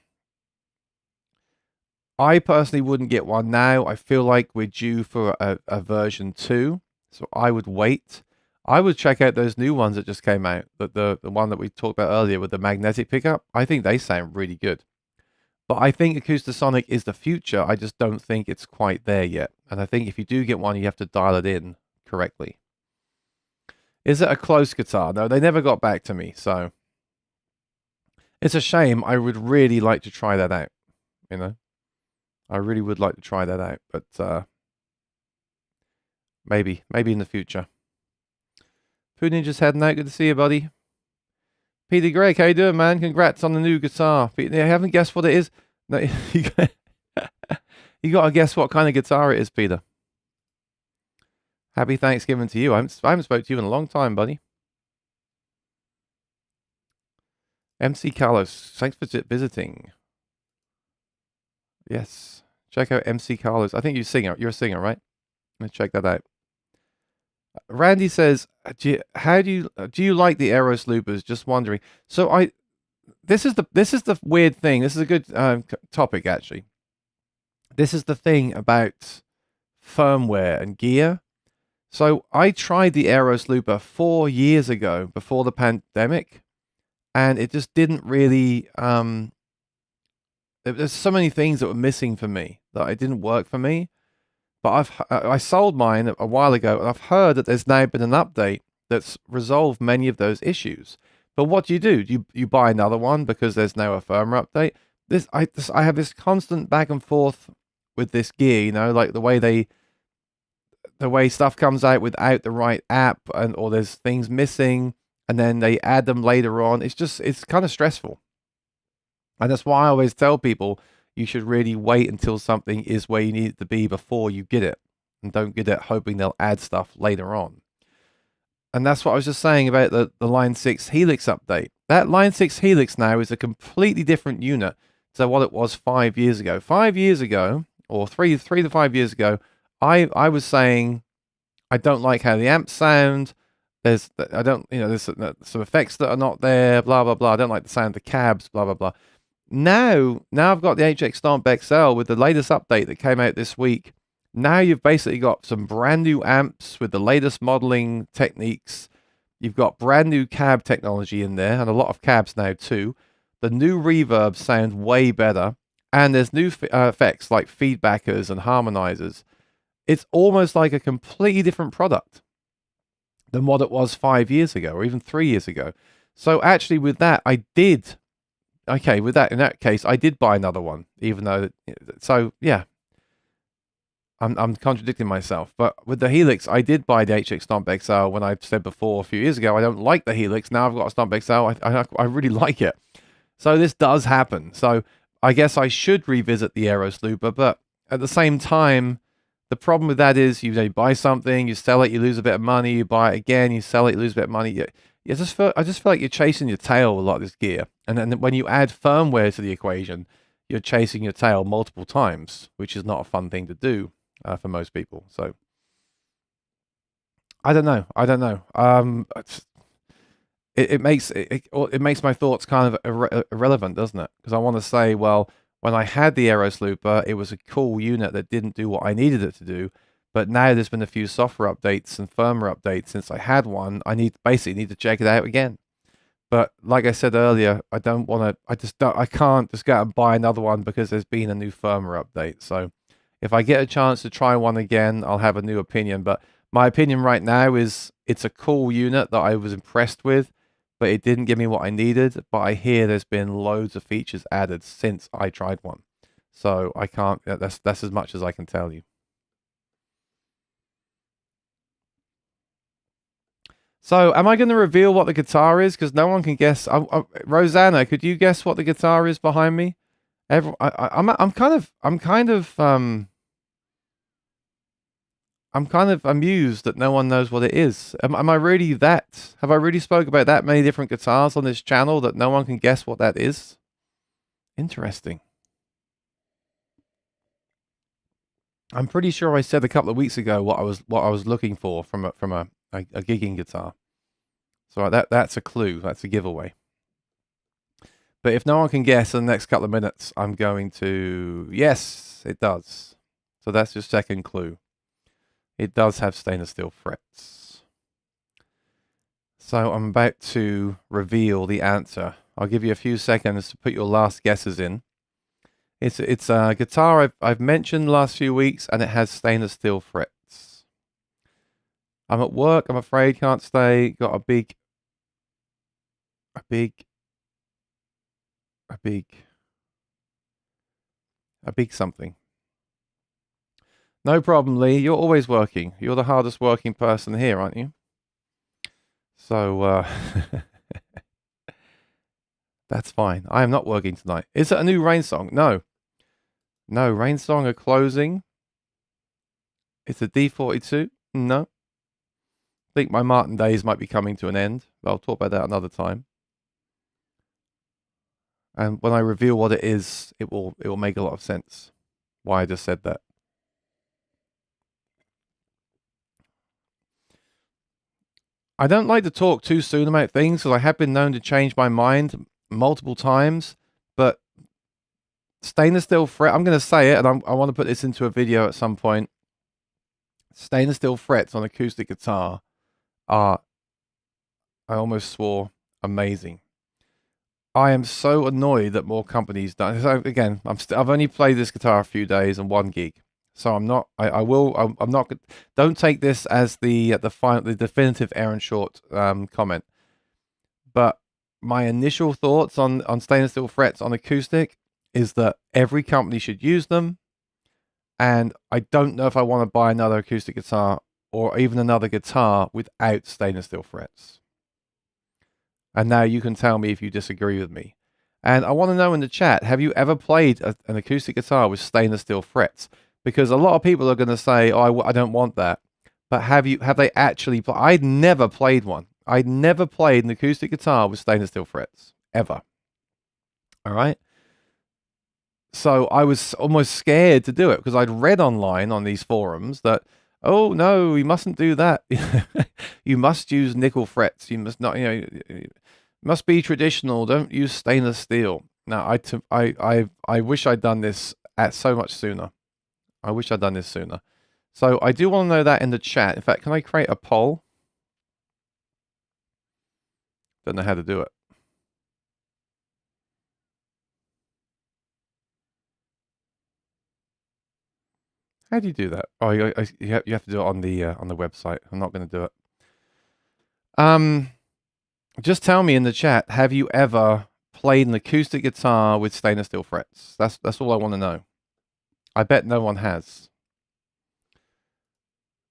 I personally wouldn't get one now. I feel like we're due for a version 2, so I would wait. I would check out those new ones that just came out. The one that we talked about earlier with the magnetic pickup. I think they sound really good. But I think Acoustasonic is the future. I just don't think it's quite there yet. And I think if you do get one, you have to dial it in correctly. Is it a close guitar? No, they never got back to me. So it's a shame. I would really like to try that out. I really would like to try that out. But maybe in the future. Poo Ninja's heading out. Good to see you, buddy. Peter Gregg, how you doing, man? Congrats on the new guitar. I haven't guessed what it is. No, you got to guess what kind of guitar it is, Peter. Happy Thanksgiving to you. I haven't spoke to you in a long time, buddy. MC Carlos, thanks for visiting. Yes, check out MC Carlos. I think you're a singer, right? Let's check that out. Randy says, do you like the Eros loopers? Just wondering. So this is the weird thing. This is a good topic, actually. This is the thing about firmware and gear. So I tried the Eros looper 4 years ago before the pandemic, and it just didn't really. There's so many things that were missing for me that it didn't work for me. But I sold mine a while ago, and I've heard that there's now been an update that's resolved many of those issues. But what do? You buy another one because there's now a firmware update? I have this constant back and forth with this gear, like the way stuff comes out without the right app, or there's things missing, and then they add them later on. It's kind of stressful, and that's why I always tell people, you should really wait until something is where you need it to be before you get it, and don't get it hoping they'll add stuff later on. And that's what I was just saying about the Line 6 Helix update. That Line 6 Helix now is a completely different unit to what it was 5 years ago. 5 years ago, or 3 to 5 years ago, I was saying I don't like how the amps sound. There's some effects that are not there. Blah blah blah. I don't like the sound of the cabs. Blah blah blah. Now I've got the HX Stomp XL with the latest update that came out this week. Now you've basically got some brand new amps with the latest modeling techniques. You've got brand new cab technology in there, and a lot of cabs now too. The new reverbs sound way better, and there's new effects like feedbackers and harmonizers. It's almost like a completely different product than what it was 5 years ago or even 3 years ago. So actually with that, in that case, I did buy another one, even though, so yeah, I'm contradicting myself. But with the Helix, I did buy the HX Stomp XL when I said before a few years ago, I don't like the Helix. Now I've got a Stomp XL. I really like it. So this does happen. So I guess I should revisit the Aeros Looper, but at the same time, the problem with that is you buy something, you sell it, you lose a bit of money, you buy it again, you sell it, you lose a bit of money. I just feel like you're chasing your tail with a lot of this gear. And then when you add firmware to the equation, you're chasing your tail multiple times, which is not a fun thing to do for most people. So I don't know. It makes my thoughts kind of irrelevant, doesn't it? Because I want to say, well, when I had the Aeros Looper, it was a cool unit that didn't do what I needed it to do. But now there's been a few software updates and firmware updates since I had one. I basically need to check it out again. But like I said earlier, I can't just go out and buy another one because there's been a new firmware update. So if I get a chance to try one again, I'll have a new opinion. But my opinion right now is it's a cool unit that I was impressed with, but it didn't give me what I needed. But I hear there's been loads of features added since I tried one. So I can't, that's as much as I can tell you. So am I going to reveal what the guitar is? Because no one can guess. Rosanna, could you guess what the guitar is behind me? I'm kind of amused that no one knows what it is. Am I really that? Have I really spoke about that many different guitars on this channel that no one can guess what that is? Interesting. I'm pretty sure I said a couple of weeks ago what I was looking for from a gigging guitar. So that's a clue. That's a giveaway. But if no one can guess in the next couple of minutes, I'm going to... Yes, it does. So that's your second clue. It does have stainless steel frets. So I'm about to reveal the answer. I'll give you a few seconds to put your last guesses in. It's a guitar I've mentioned the last few weeks, and it has stainless steel frets. I'm at work, I'm afraid, can't stay. Got a big something. No problem, Lee. You're always working. You're the hardest working person here, aren't you? So, that's fine. I am not working tonight. Is it a new Rain song? No. No, Rain song are closing. It's a D42? No. I think my Martin days might be coming to an end. But I'll talk about that another time. And when I reveal what it is, it will make a lot of sense why I just said that. I don't like to talk too soon about things because I have been known to change my mind multiple times, but stainless steel fret, I'm going to say it, and I want to put this into a video at some point. Stainless steel frets on acoustic guitar are, I almost swore, amazing. I am so annoyed that more companies don't. So again, I've only played this guitar a few days and 1 gig. So I'm not. I'm not. Don't take this as the definitive Aaron Short comment. But my initial thoughts on stainless steel frets on acoustic is that every company should use them, and I don't know if I want to buy another acoustic guitar or even another guitar without stainless steel frets. And now you can tell me if you disagree with me. And I want to know in the chat: have you ever played an acoustic guitar with stainless steel frets? Because a lot of people are going to say, "Oh, I don't want that." But have they actually? I'd never played one. I'd never played an acoustic guitar with stainless steel frets ever. All right. So I was almost scared to do it because I'd read online on these forums that, oh no, you mustn't do that. You must use nickel frets. You must not, must be traditional. Don't use stainless steel. Now, I wish I'd done this at so much sooner. I wish I'd done this sooner. So I do want to know that in the chat. In fact, can I create a poll? Don't know how to do it. How do you do that? Oh, you have to do it on the website. I'm not going to do it. Just tell me in the chat. Have you ever played an acoustic guitar with stainless steel frets? That's all I want to know. I bet no one has.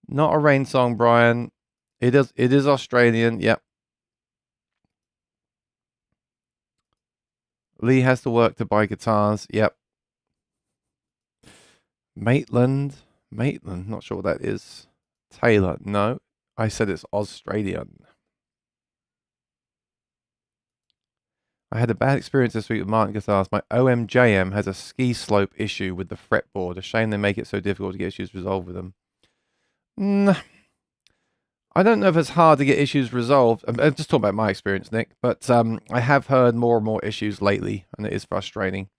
Not a rain song, Brian. It is Australian. Yep. Lee has to work to buy guitars. Yep. Maitland. Not sure what that is. Taylor. No. I said it's Australian. I had a bad experience this week with Martin guitars. My OMJM has a ski slope issue with the fretboard. A shame they make it so difficult to get issues resolved with them. I don't know if it's hard to get issues resolved. I'm just talking about my experience, Nick. But I have heard more and more issues lately, and it is frustrating.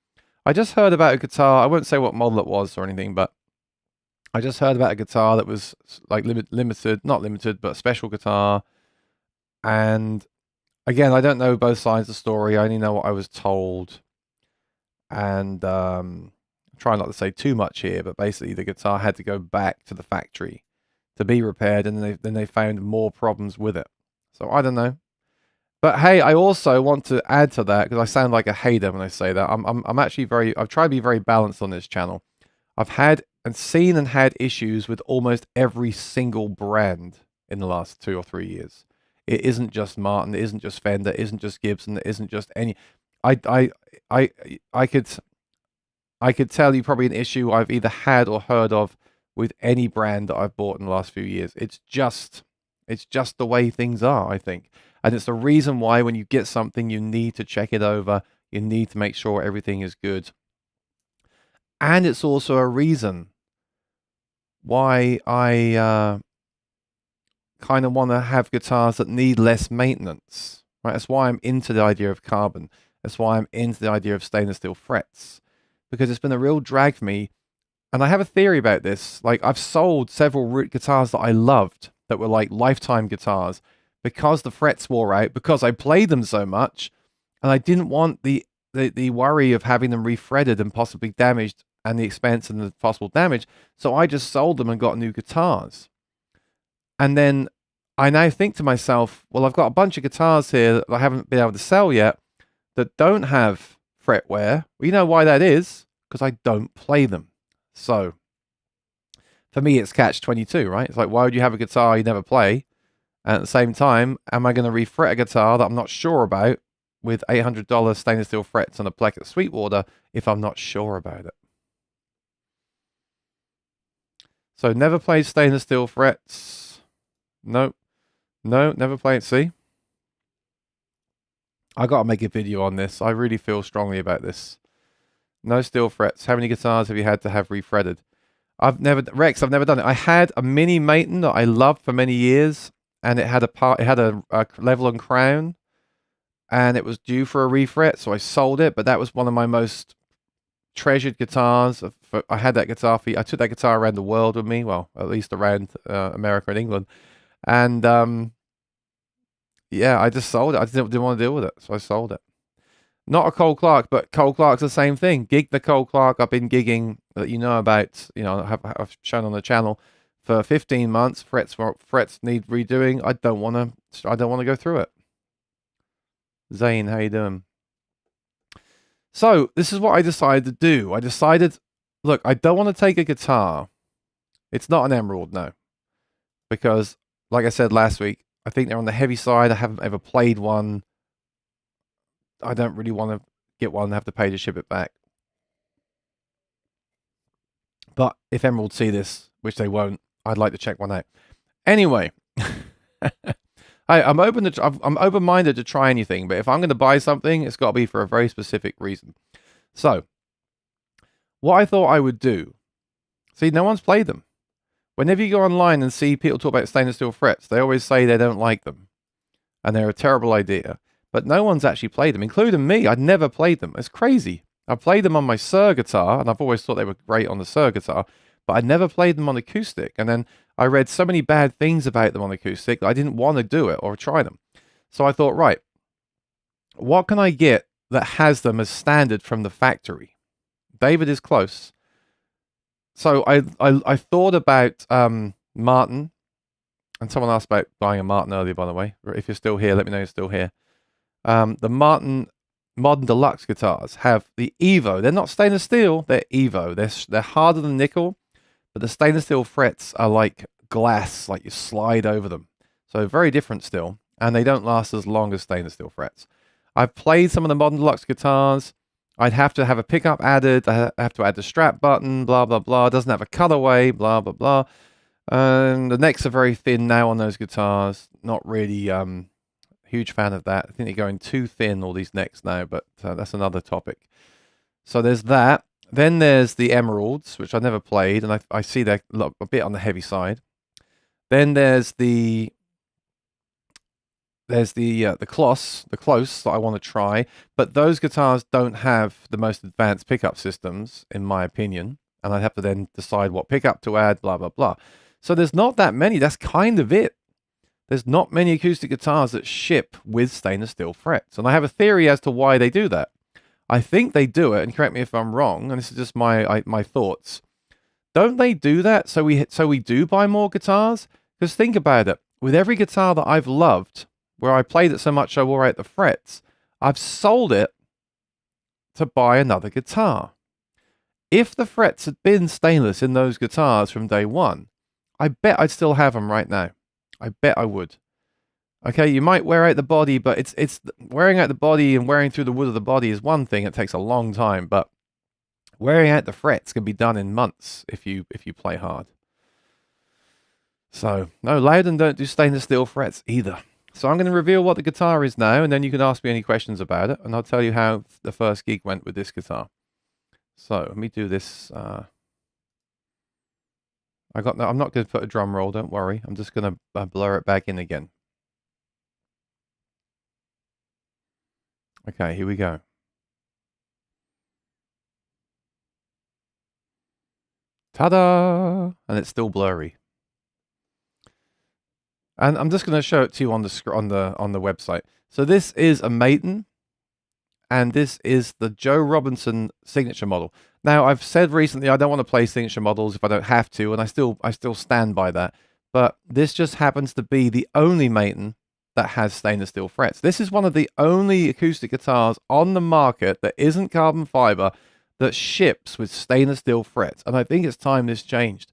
I just heard about a guitar. I won't say what model it was or anything, but I just heard about a guitar that was like not limited, but a special guitar. And again, I don't know both sides of the story. I only know what I was told. And I'm trying not to say too much here, but basically the guitar had to go back to the factory to be repaired, and then they found more problems with it. So I don't know. But hey, I also want to add to that, because I sound like a hater when I say that. I'm actually I've tried to be very balanced on this channel. I've had and seen and had issues with almost every single brand in the last 2 or 3 years. It isn't just Martin, it isn't just Fender, it isn't just Gibson, it isn't just any. I could tell you probably an issue I've either had or heard of with any brand that I've bought in the last few years. It's just the way things are, I think. And it's the reason why when you get something, you need to check it over. You need to make sure everything is good. And it's also a reason why I kind of want to have guitars that need less maintenance. Right? That's why I'm into the idea of carbon. That's why I'm into the idea of stainless steel frets. Because it's been a real drag for me. And I have a theory about this. Like, I've sold several guitars that I loved that were like lifetime guitars because the frets wore out, because I played them so much, and I didn't want the worry of having them refretted and possibly damaged, and the expense and the possible damage. So I just sold them and got new guitars. And then I now think to myself, well, I've got a bunch of guitars here that I haven't been able to sell yet that don't have fret wear. Well, you know why that is? Because I don't play them. So for me, it's catch-22, right? It's like, why would you have a guitar you never play? And at the same time, am I going to refret a guitar that I'm not sure about with $800 stainless steel frets on a Plek at Sweetwater if I'm not sure about it? So never played stainless steel frets. No, never played. See? I got to make a video on this. I really feel strongly about this. No steel frets. How many guitars have you had to have refretted? I've never done it. I had a mini Maton that I loved for many years, and it had a level and crown, and it was due for a refret, so I sold it. But that was one of my most treasured guitars. I had that guitar I took that guitar around the world with me. Well, at least around America and England, and yeah, I just sold it. I didn't want to deal with it, so I sold it. Not a Cole Clark, but Cole Clark's the same thing. Gig the Cole Clark I've been gigging that you know about. I've shown on the channel for 15 months. Frets need redoing. I don't want to go through it. Zane, how you doing? So this is what I decided to do. I decided, look, I don't want to take a guitar. It's not an Emerald, no, because like I said last week, I think they're on the heavy side. I haven't ever played one. I don't really want to get one and have to pay to ship it back. But if Emerald see this, which they won't, I'd like to check one out. Anyway, I'm open-minded to try anything, but if I'm going to buy something, it's got to be for a very specific reason. So what I thought I would do. See, no one's played them. Whenever you go online and see people talk about stainless steel frets, they always say they don't like them and they're a terrible idea. But no one's actually played them, including me. I'd never played them. It's crazy. I played them on my Suhr guitar, and I've always thought they were great on the Suhr guitar, but I never played them on acoustic. And then I read so many bad things about them on acoustic that I didn't want to do it or try them. So I thought, right, what can I get that has them as standard from the factory? David is close. So I thought about Martin, and someone asked about buying a Martin earlier, by the way. If you're still here, let me know you're still here. The Martin Modern Deluxe guitars have the Evo. They're not stainless steel, they're Evo. They're harder than nickel, but the stainless steel frets are like glass, like you slide over them. So very different still, and they don't last as long as stainless steel frets. I've played some of the Modern Deluxe guitars. I'd have to have a pickup added. I have to add the strap button, blah, blah, blah. It doesn't have a cutaway, blah, blah, blah. And the necks are very thin now on those guitars. Not really huge fan of that. I think they're going too thin, all these necks now, but that's another topic. So there's that. Then there's the Emeralds, which I never played, and I see they're a bit on the heavy side. Then there's the Close that I want to try, but those guitars don't have the most advanced pickup systems, in my opinion, and I'd have to then decide what pickup to add, blah, blah, blah. So there's not that many. That's kind of it. There's not many acoustic guitars that ship with stainless steel frets, and I have a theory as to why they do that. I think they do it, and correct me if I'm wrong, and this is just my thoughts. Don't they do that so we do buy more guitars? Because think about it. With every guitar that I've loved, where I played it so much I wore out the frets, I've sold it to buy another guitar. If the frets had been stainless in those guitars from day one, I bet I'd still have them right now. I bet I would. Okay, you might wear out the body, but it's wearing out the body and wearing through the wood of the body is one thing. It takes a long time, but wearing out the frets can be done in months if you play hard. So, no, Loudon don't do stainless steel frets either. So I'm going to reveal what the guitar is now, and then you can ask me any questions about it, and I'll tell you how the first gig went with this guitar. So let me do this. I'm not going to put a drum roll, don't worry. I'm just going to blur it back in again. Okay, here we go. Ta-da! And it's still blurry. And I'm just going to show it to you on the website. So this is a Maton, and this is the Joe Robinson signature model. Now, I've said recently I don't want to play signature models if I don't have to, and I still stand by that. But this just happens to be the only Maton that has stainless steel frets. This is one of the only acoustic guitars on the market that isn't carbon fiber that ships with stainless steel frets, and I think it's time this changed.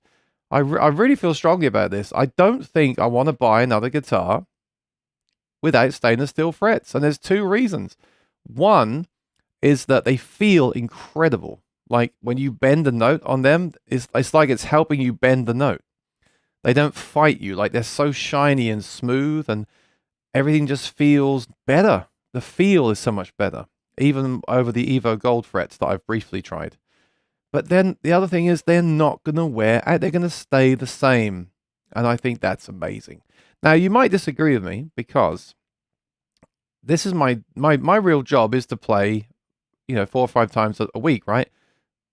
I really feel strongly about this. I don't think I want to buy another guitar without stainless steel frets. And there's two reasons. One is that they feel incredible. Like when you bend a note on them, it's like it's helping you bend the note. They don't fight you. Like they're so shiny and smooth and everything just feels better. The feel is so much better, even over the Evo Gold frets that I've briefly tried. But then the other thing is they're not going to wear out. They're going to stay the same. And I think that's amazing. Now, you might disagree with me because this is my real job is to play, 4 or 5 times a week, right?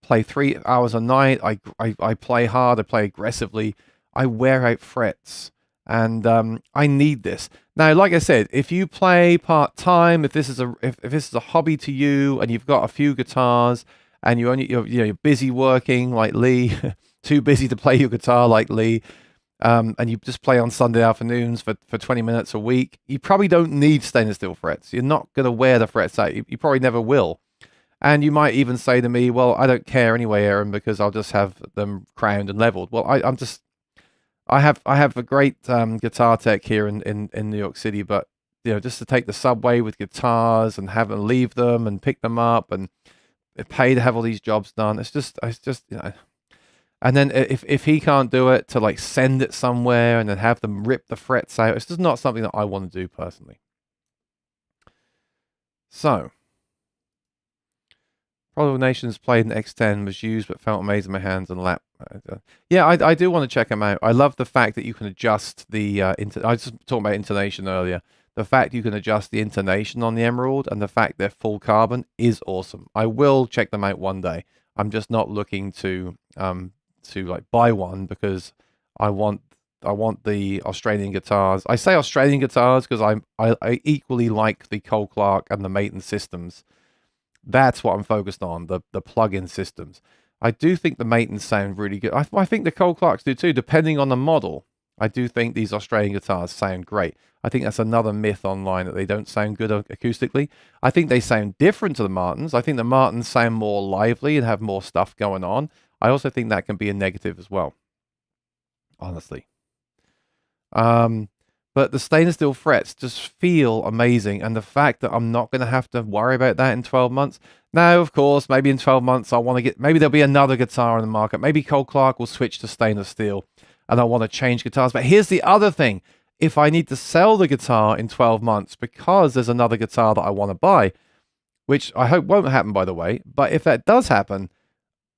Play 3 hours a night. I play hard. I play aggressively. I wear out frets. And I need this. Now, like I said, if you play part-time, if this is a hobby to you and you've got a few guitars, and you're busy working like Lee, too busy to play your guitar like Lee, and you just play on Sunday afternoons for 20 minutes a week, you probably don't need stainless steel frets. You're not going to wear the frets out. You probably never will. And you might even say to me, well, I don't care anyway, Aaron, because I'll just have them crowned and leveled. Well, I have a great guitar tech here in New York City, but just to take the subway with guitars and have them leave them and pick them up and pay to have all these jobs done. It's just. And then if he can't do it, to like send it somewhere and then have them rip the frets out, it's just not something that I want to do personally. So Prodigal Nations played in X10, was used but felt amazing in my hands and lap. Yeah, I do want to check them out. I love the fact that you can adjust the I was just talking about intonation earlier. The fact you can adjust the intonation on the Emerald and the fact they're full carbon is awesome. I will check them out one day. I'm just not looking to like buy one because I want the Australian guitars. I say Australian guitars because I equally like the Cole Clark and the Maton systems. That's what I'm focused on, the plug-in systems. I do think the Matons sound really good. I think the Cole Clarks do too, depending on the model. I do think these Australian guitars sound great. I think that's another myth online that they don't sound good acoustically. I think they sound different to the Martins. I think the Martins sound more lively and have more stuff going on. I also think that can be a negative as well, honestly. But the stainless steel frets just feel amazing. And the fact that I'm not going to have to worry about that in 12 months. Now, of course, maybe in 12 months, I want to maybe there'll be another guitar in the market. Maybe Cole Clark will switch to stainless steel and I want to change guitars. But here's the other thing. If I need to sell the guitar in 12 months because there's another guitar that I want to buy, which I hope won't happen, by the way. But if that does happen,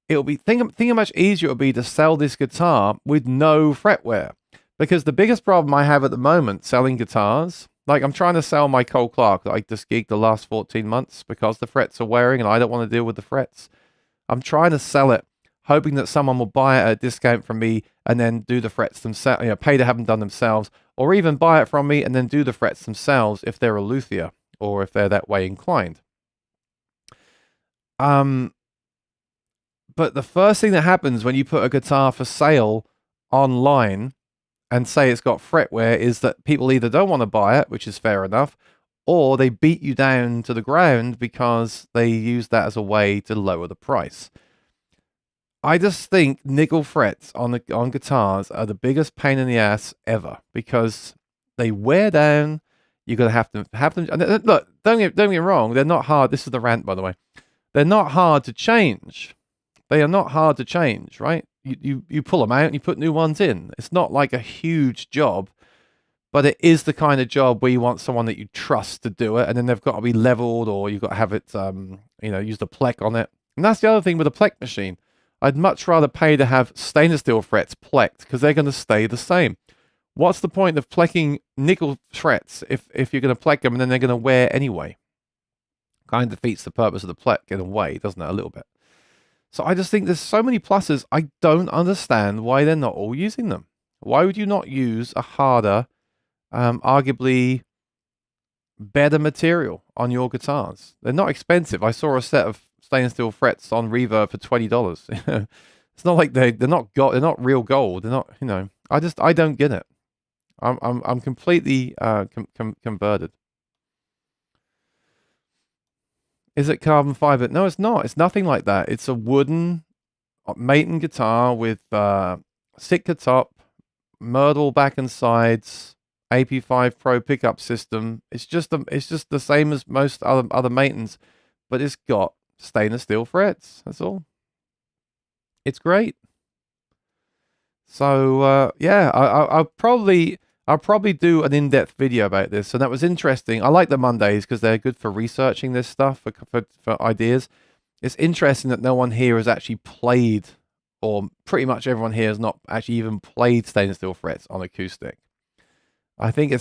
it'll be, think how much easier it would be to sell this guitar with no fretware. Because the biggest problem I have at the moment selling guitars, like I'm trying to sell my Cole Clark that I just gigged the last 14 months because the frets are wearing and I don't want to deal with the frets. I'm trying to sell it, hoping that someone will buy it at a discount from me and then do the frets themselves, pay to have them done themselves, or even buy it from me and then do the frets themselves if they're a luthier or if they're that way inclined. But the first thing that happens when you put a guitar for sale online and say it's got fretware is that people either don't want to buy it, which is fair enough, or they beat you down to the ground because they use that as a way to lower the price. I just think nickel frets on guitars are the biggest pain in the ass ever because they wear down. You're gonna have them. And look, don't get me wrong. They're not hard. This is the rant, by the way. They're not hard to change. They are not hard to change, right? You pull them out and you put new ones in. It's not like a huge job, but it is the kind of job where you want someone that you trust to do it, and then they've got to be leveled, or you've got to have it, use the plec on it. And that's the other thing with a plec machine. I'd much rather pay to have stainless steel frets plecked because they're going to stay the same. What's the point of plecking nickel frets if you're going to plec them and then they're going to wear anyway? Kind of defeats the purpose of the plec in a way, doesn't it? A little bit. So I just think there's so many pluses. I don't understand why they're not all using them. Why would you not use a harder, arguably better material on your guitars? They're not expensive. I saw a set of stainless steel frets on Reverb for $20. It's not like they're not real gold. They're not, I don't get it. I'm completely converted. Is it carbon fiber? No, it's not. It's nothing like that. It's a wooden Maton guitar with Sitka top, Myrtle back and sides, AP5 Pro pickup system. It's just the same as most other Matons, but it's got stainless steel frets. That's all. It's great. So yeah, I'll probably do an in-depth video about this. And that was interesting. I like the Mondays because they're good for researching this stuff, for ideas. It's interesting that no one here has actually played, or pretty much everyone here has not actually even played stainless steel frets on acoustic. I think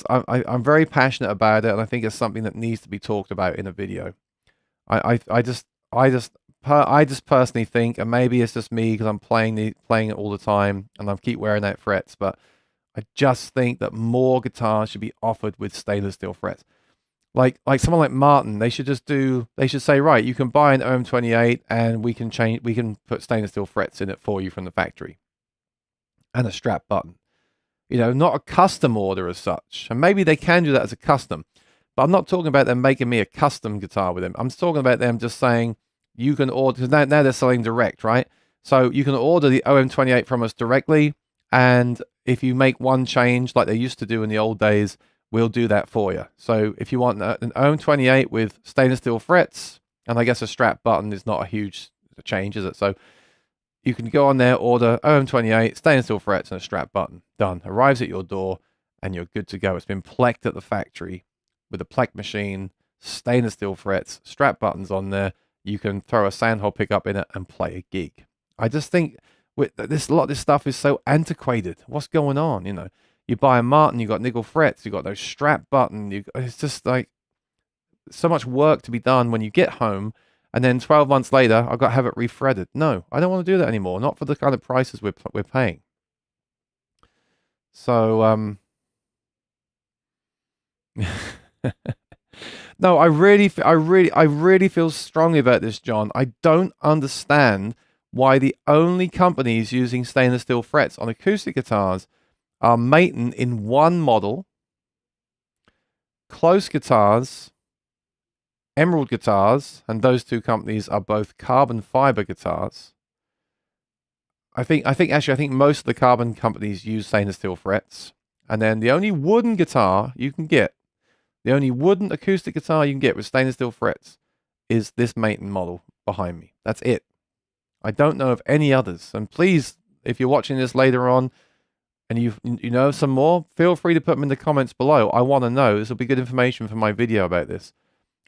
I'm very passionate about it, and I think it's something that needs to be talked about in a video. I just personally think, and maybe it's just me because I'm playing it all the time, and I keep wearing out frets, but I just think that more guitars should be offered with stainless steel frets. Like someone like Martin, they should say, right, you can buy an OM28 and we can put stainless steel frets in it for you from the factory. And a strap button. Not a custom order as such. And maybe they can do that as a custom. But I'm not talking about them making me a custom guitar with them. I'm talking about them just saying you can order, because now they're selling direct, right? So you can order the OM28 from us directly, and if you make one change like they used to do in the old days, we'll do that for you. So if you want an OM28 with stainless steel frets, and I guess a strap button is not a huge change, is it? So you can go on there, order OM28, stainless steel frets, and a strap button. Done. Arrives at your door, and you're good to go. It's been plecked at the factory with a plec machine, stainless steel frets, strap buttons on there. you can throw a Sandhol pickup in it and play a gig. I just think with this, a lot of this stuff is so antiquated. What's going on? You know, you buy a Martin, you got nickel frets, you got no strap button. It's just like so much work to be done when you get home, and then 12 months later, I've got to have it refretted. No, I don't want to do that anymore. Not for the kind of prices we're paying. So no, I really feel strongly about this, John. I don't understand why the only companies using stainless steel frets on acoustic guitars are Maton in one model, Close Guitars, Emerald Guitars, and those two companies are both carbon fiber guitars. I think most of the carbon companies use stainless steel frets. And then the only wooden guitar you can get, the only wooden acoustic guitar you can get with stainless steel frets is this Maton model behind me. That's it. I don't know of any others. And please, if you're watching this later on and you know some more, feel free to put them in the comments below. I want to know. This will be good information for my video about this.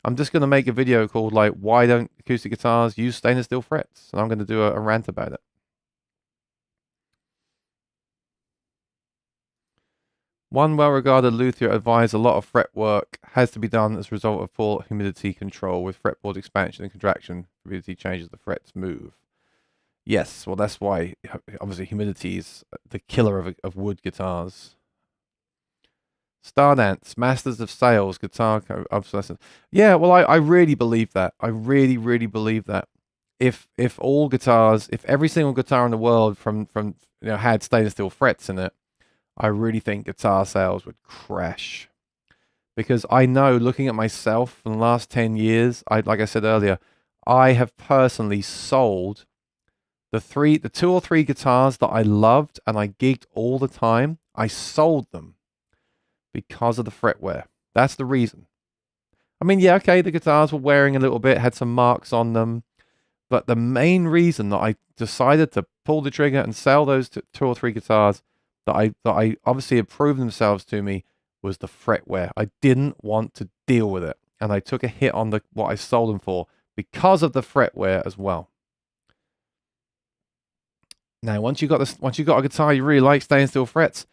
I'm just going to make a video called, like, why don't acoustic guitars use stainless steel frets? And I'm going to do a rant about it. One well-regarded luthier advised a lot of fret work has to be done as a result of poor humidity control. With fretboard expansion and contraction, humidity changes the frets move. Yes, well, that's why, obviously, humidity is the killer of wood guitars. Stardance, Masters of Sales, guitar obsolescence. Yeah, well, I really believe that. I really, really believe that. If all guitars, if every single guitar in the world from had stainless steel frets in it, I really think guitar sales would crash. Because I know, looking at myself in the last 10 years, like I said earlier, I have personally sold the 2 or 3 guitars that I loved and I gigged all the time. I sold them because of the fretware. That's the reason. I mean, yeah, okay, the guitars were wearing a little bit, had some marks on them, but the main reason that I decided to pull the trigger and sell those 2 or 3 guitars that I obviously had proven themselves to me was the fretware. I didn't want to deal with it, and I took a hit on what I sold them for because of the fretware as well. Now, once you got a guitar you really like, stainless steel frets,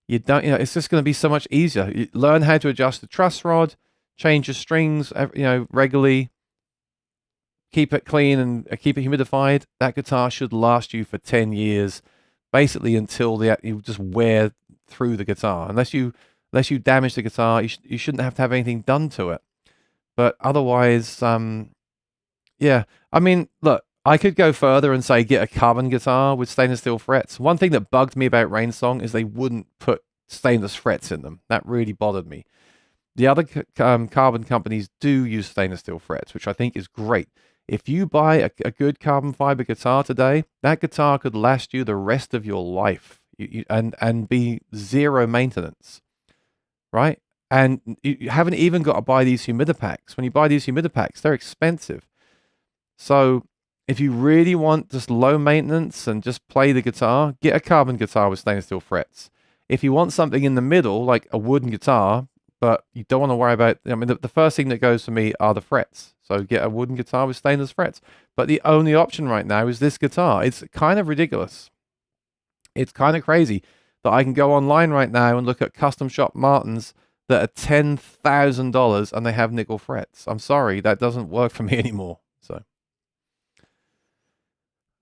it's just going to be so much easier. You learn how to adjust the truss rod, change your strings, regularly, keep it clean and keep it humidified. That guitar should last you for 10 years, basically until you just wear through the guitar. Unless you damage the guitar, you shouldn't have to have anything done to it. But otherwise, yeah. I mean, look, I could go further and say get a carbon guitar with stainless steel frets. One thing that bugged me about Rainsong is they wouldn't put stainless frets in them. That really bothered me. The other carbon companies do use stainless steel frets, which I think is great. If you buy a good carbon fiber guitar today, that guitar could last you the rest of your life and be zero maintenance, right? And you haven't even got to buy these humidipacks. When you buy these humidipacks, they're expensive. So if you really want just low maintenance and just play the guitar, get a carbon guitar with stainless steel frets. If you want something in the middle, like a wooden guitar, but you don't want to worry about, I mean, the first thing that goes for me are the frets. So get a wooden guitar with stainless frets. But the only option right now is this guitar. It's kind of ridiculous. It's kind of crazy that I can go online right now and look at custom shop Martins that are $10,000 and they have nickel frets. I'm sorry, that doesn't work for me anymore. So.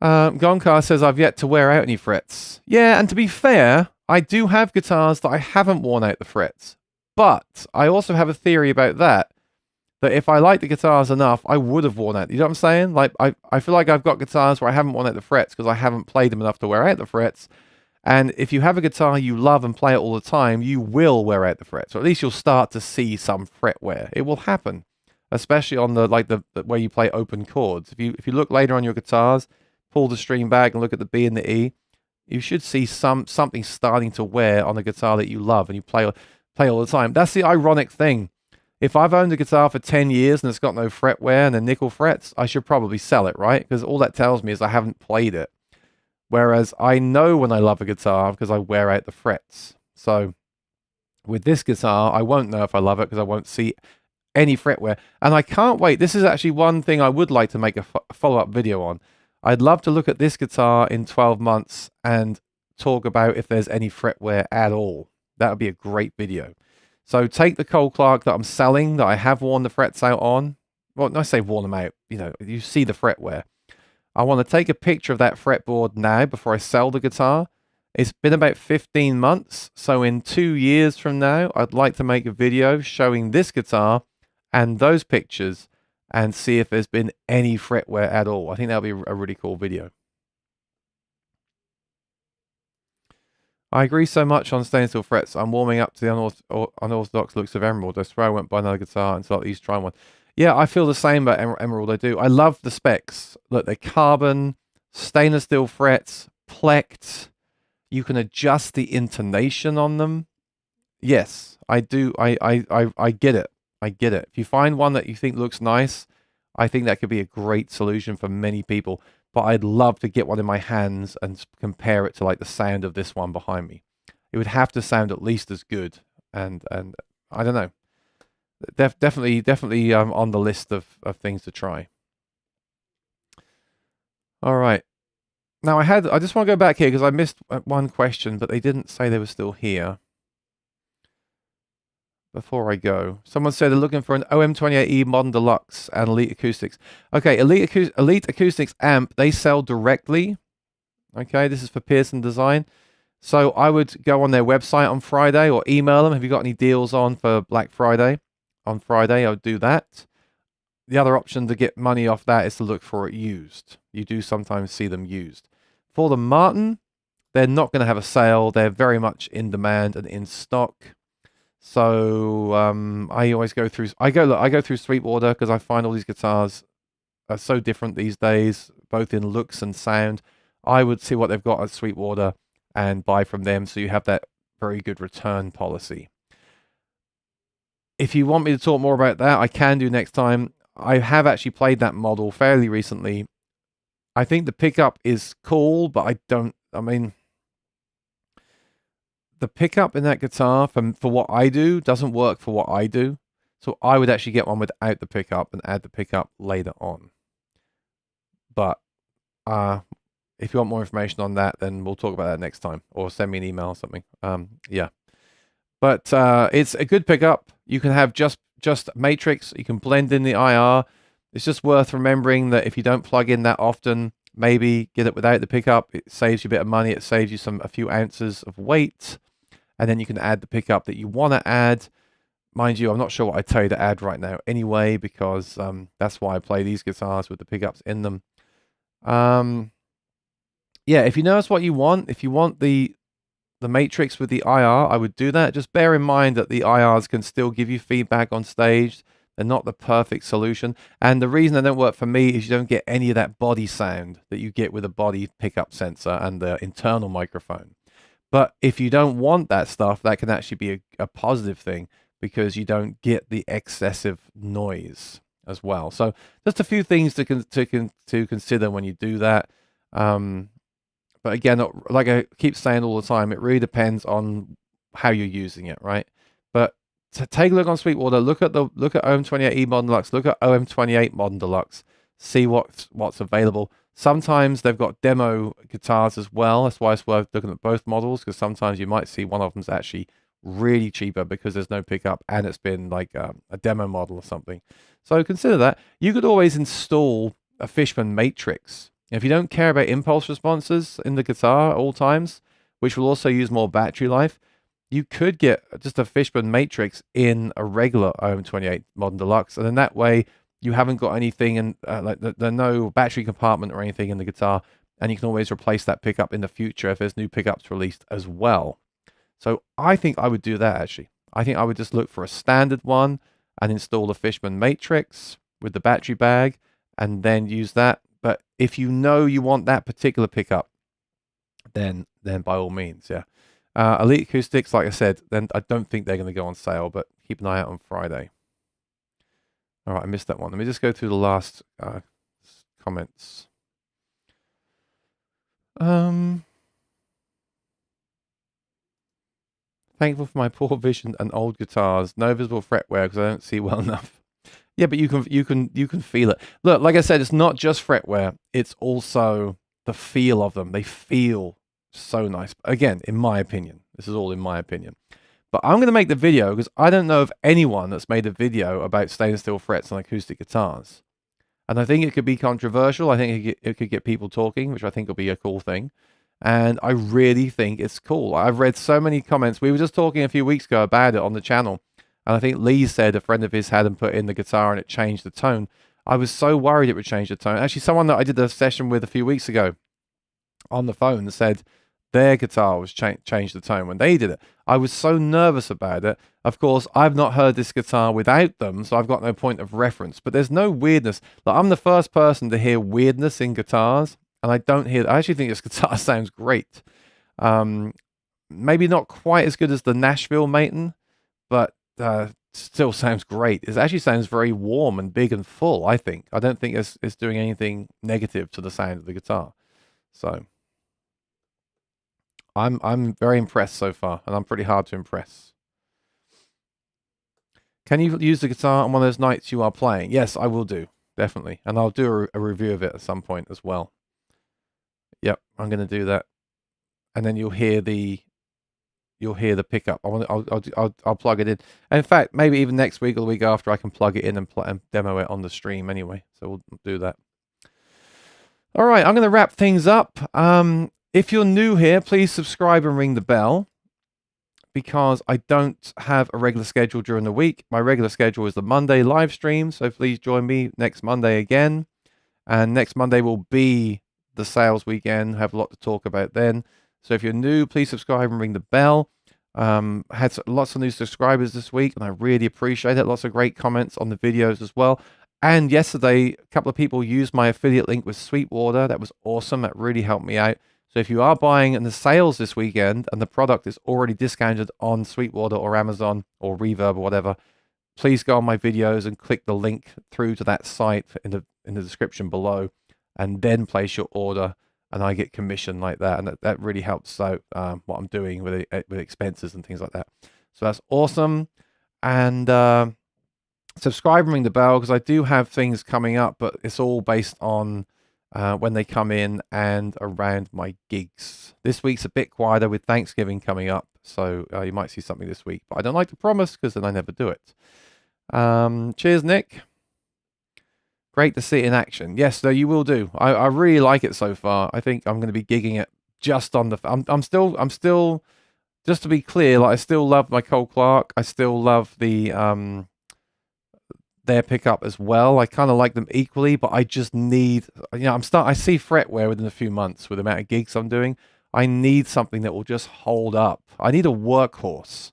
Gonkar says, I've yet to wear out any frets. Yeah, and to be fair, I do have guitars that I haven't worn out the frets. But I also have a theory about that if I like the guitars enough, I would have worn out. You know what I'm saying? Like, I feel like I've got guitars where I haven't worn out the frets because I haven't played them enough to wear out the frets. And if you have a guitar you love and play it all the time, you will wear out the frets. Or at least you'll start to see some fret wear. It will happen. Especially on the where you play open chords. If you look later on your guitars, pull the string back and look at the B and the E, you should see something starting to wear on a guitar that you love and you play all the time. That's the ironic thing. If I've owned a guitar for 10 years and it's got no fret wear and the nickel frets, I should probably sell it, right? Because all that tells me is I haven't played it. Whereas I know when I love a guitar because I wear out the frets. So with this guitar, I won't know if I love it because I won't see any fretware. And I can't wait. This is actually one thing I would like to make a follow-up video on. I'd love to look at this guitar in 12 months and talk about if there's any fretware at all. That would be a great video. So take the Cole Clark that I'm selling, that I have worn the frets out on. Well, I say worn them out. You know, you see the fretware. I want to take a picture of that fretboard now before I sell the guitar. It's been about 15 months. So in 2 years from now, I'd like to make a video showing this guitar and those pictures and see if there's been any fretware at all. I think that would be a really cool video. I agree so much on stainless steel frets. I'm warming up to the unorthodox looks of Emerald. I swear I won't buy another guitar until at least try one. Yeah, I feel the same about Emerald. I do. I love the specs. Look, they're carbon, stainless steel frets, plecked. You can adjust the intonation on them. Yes, I do. I get it. I get it. If you find one that you think looks nice, I think that could be a great solution for many people. But I'd love to get one in my hands and compare it to like the sound of this one behind me. It would have to sound at least as good. And I don't know. Definitely on the list of things to try. All right. Now I just want to go back here because I missed one question, but they didn't say they were still here. Before I go, someone said they're looking for an OM28E Modern Deluxe and Elite Acoustics. Okay, Elite Acoustics amp, they sell directly. Okay, this is for Pearson Design. So I would go on their website on Friday or email them. Have you got any deals on for Black Friday? On Friday, I would do that. The other option to get money off that is to look for it used. You do sometimes see them used. For the Martin, they're not going to have a sale. They're very much in demand and in stock. So I always go through. I go through Sweetwater because I find all these guitars are so different these days, both in looks and sound. I would see what they've got at Sweetwater and buy from them, so you have that very good return policy. If you want me to talk more about that, I can do next time. I have actually played that model fairly recently. I think the pickup is cool, but I mean, the pickup in that guitar for what I do doesn't work for what I do. So I would actually get one without the pickup and add the pickup later on. But if you want more information on that, then we'll talk about that next time, or send me an email or something. Yeah. But it's a good pickup. You can have just matrix. You can blend in the IR. It's just worth remembering that if you don't plug in that often, maybe get it without the pickup. It saves you a bit of money. It saves you a few ounces of weight. And then you can add the pickup that you want to add. Mind you, I'm not sure what I tell you to add right now anyway, because that's why I play these guitars with the pickups in them. Yeah, if you notice what you want, if you want the matrix with the IR, I would do that. Just bear in mind that the IRs can still give you feedback on stage. They're not the perfect solution. And the reason they don't work for me is you don't get any of that body sound that you get with a body pickup sensor and the internal microphone. But if you don't want that stuff, that can actually be a positive thing because you don't get the excessive noise as well. So just a few things to consider when you do that. But again, like I keep saying all the time, it really depends on how you're using it, right? But to take a look on Sweetwater, look at OM28E Modern Deluxe, look at OM28 Modern Deluxe, see what's available. Sometimes they've got demo guitars as well. That's why it's worth looking at both models, because sometimes you might see one of them's actually really cheaper because there's no pickup and it's been like a demo model or something. So consider that. You could always install a Fishman Matrix. If you don't care about impulse responses in the guitar at all times, which will also use more battery life, you could get just a Fishman Matrix in a regular OM28 Modern Deluxe, and then that way you haven't got anything in like there's no battery compartment or anything in the guitar, and you can always replace that pickup in the future if there's new pickups released as well. So I think I would do that actually. I think I would just look for a standard one and install the Fishman Matrix with the battery bag and then use that. But if you know you want that particular pickup, then by all means, yeah. Elite Acoustics, like I said, then I don't think they're going to go on sale, but keep an eye out on Friday. All right, I missed that one. Let me just go through the last comments. Thankful for my poor vision and old guitars. No visible fretware because I don't see well enough. Yeah, but you can feel it. Look, like I said, it's not just fretware, it's also the feel of them. They feel so nice. Again, in my opinion. This is all in my opinion. But I'm going to make the video because I don't know of anyone that's made a video about stainless steel frets on acoustic guitars. And I think it could be controversial. I think it could get people talking, which I think will be a cool thing. And I really think it's cool. I've read so many comments. We were just talking a few weeks ago about it on the channel. And I think Lee said a friend of his had him put in the guitar and it changed the tone. I was so worried it would change the tone. Actually, someone that I did a session with a few weeks ago on the phone said their guitar was changed the tone when they did it. I was so nervous about it. Of course, I've not heard this guitar without them, so I've got no point of reference. But there's no weirdness. Like, I'm the first person to hear weirdness in guitars, and I don't hear. I actually think this guitar sounds great. Maybe not quite as good as the Nashville Maton, but still sounds great. It actually sounds very warm and big and full, I think. I don't think it's doing anything negative to the sound of the guitar. So I'm very impressed so far, and I'm pretty hard to impress. Can you use the guitar on one of those nights you are playing? Yes, I will do, definitely. And I'll do a review of it at some point as well. Yep, I'm going to do that. And then you'll hear the pickup. I'll plug it in. And in fact, maybe even next week or the week after, I can plug it in and demo it on the stream anyway. So we'll do that. All right, I'm going to wrap things up. If you're new here, please subscribe and ring the bell, because I don't have a regular schedule during the week. My regular schedule is the Monday live stream, so please join me next Monday again. And next Monday will be the sales weekend. Have a lot to talk about then. So if you're new, please subscribe and ring the bell. Had lots of new subscribers this week, and I really appreciate it. Lots of great comments on the videos as well. And yesterday, a couple of people used my affiliate link with Sweetwater. That was awesome. That really helped me out. So if you are buying in the sales this weekend and the product is already discounted on Sweetwater or Amazon or Reverb or whatever, please go on my videos and click the link through to that site in the description below, and then place your order, and I get commission like that. And that really helps out what I'm doing with expenses and things like that. So that's awesome. And subscribe and ring the bell, because I do have things coming up, but it's all based on when they come in and around my gigs. This week's a bit quieter with Thanksgiving coming up, so you might see something this week, but I don't like to promise because then I never do it. Cheers, Nick. Great to see it in action. Yes, no, you will do. I really like it so far. I think I'm going to be gigging it just on the. I'm still. Just to be clear, like, I still love my Cole Clark. I still love the their pickup as well. I kind of like them equally, but I just need. I see fretware within a few months with the amount of gigs I'm doing. I need something that will just hold up. I need a workhorse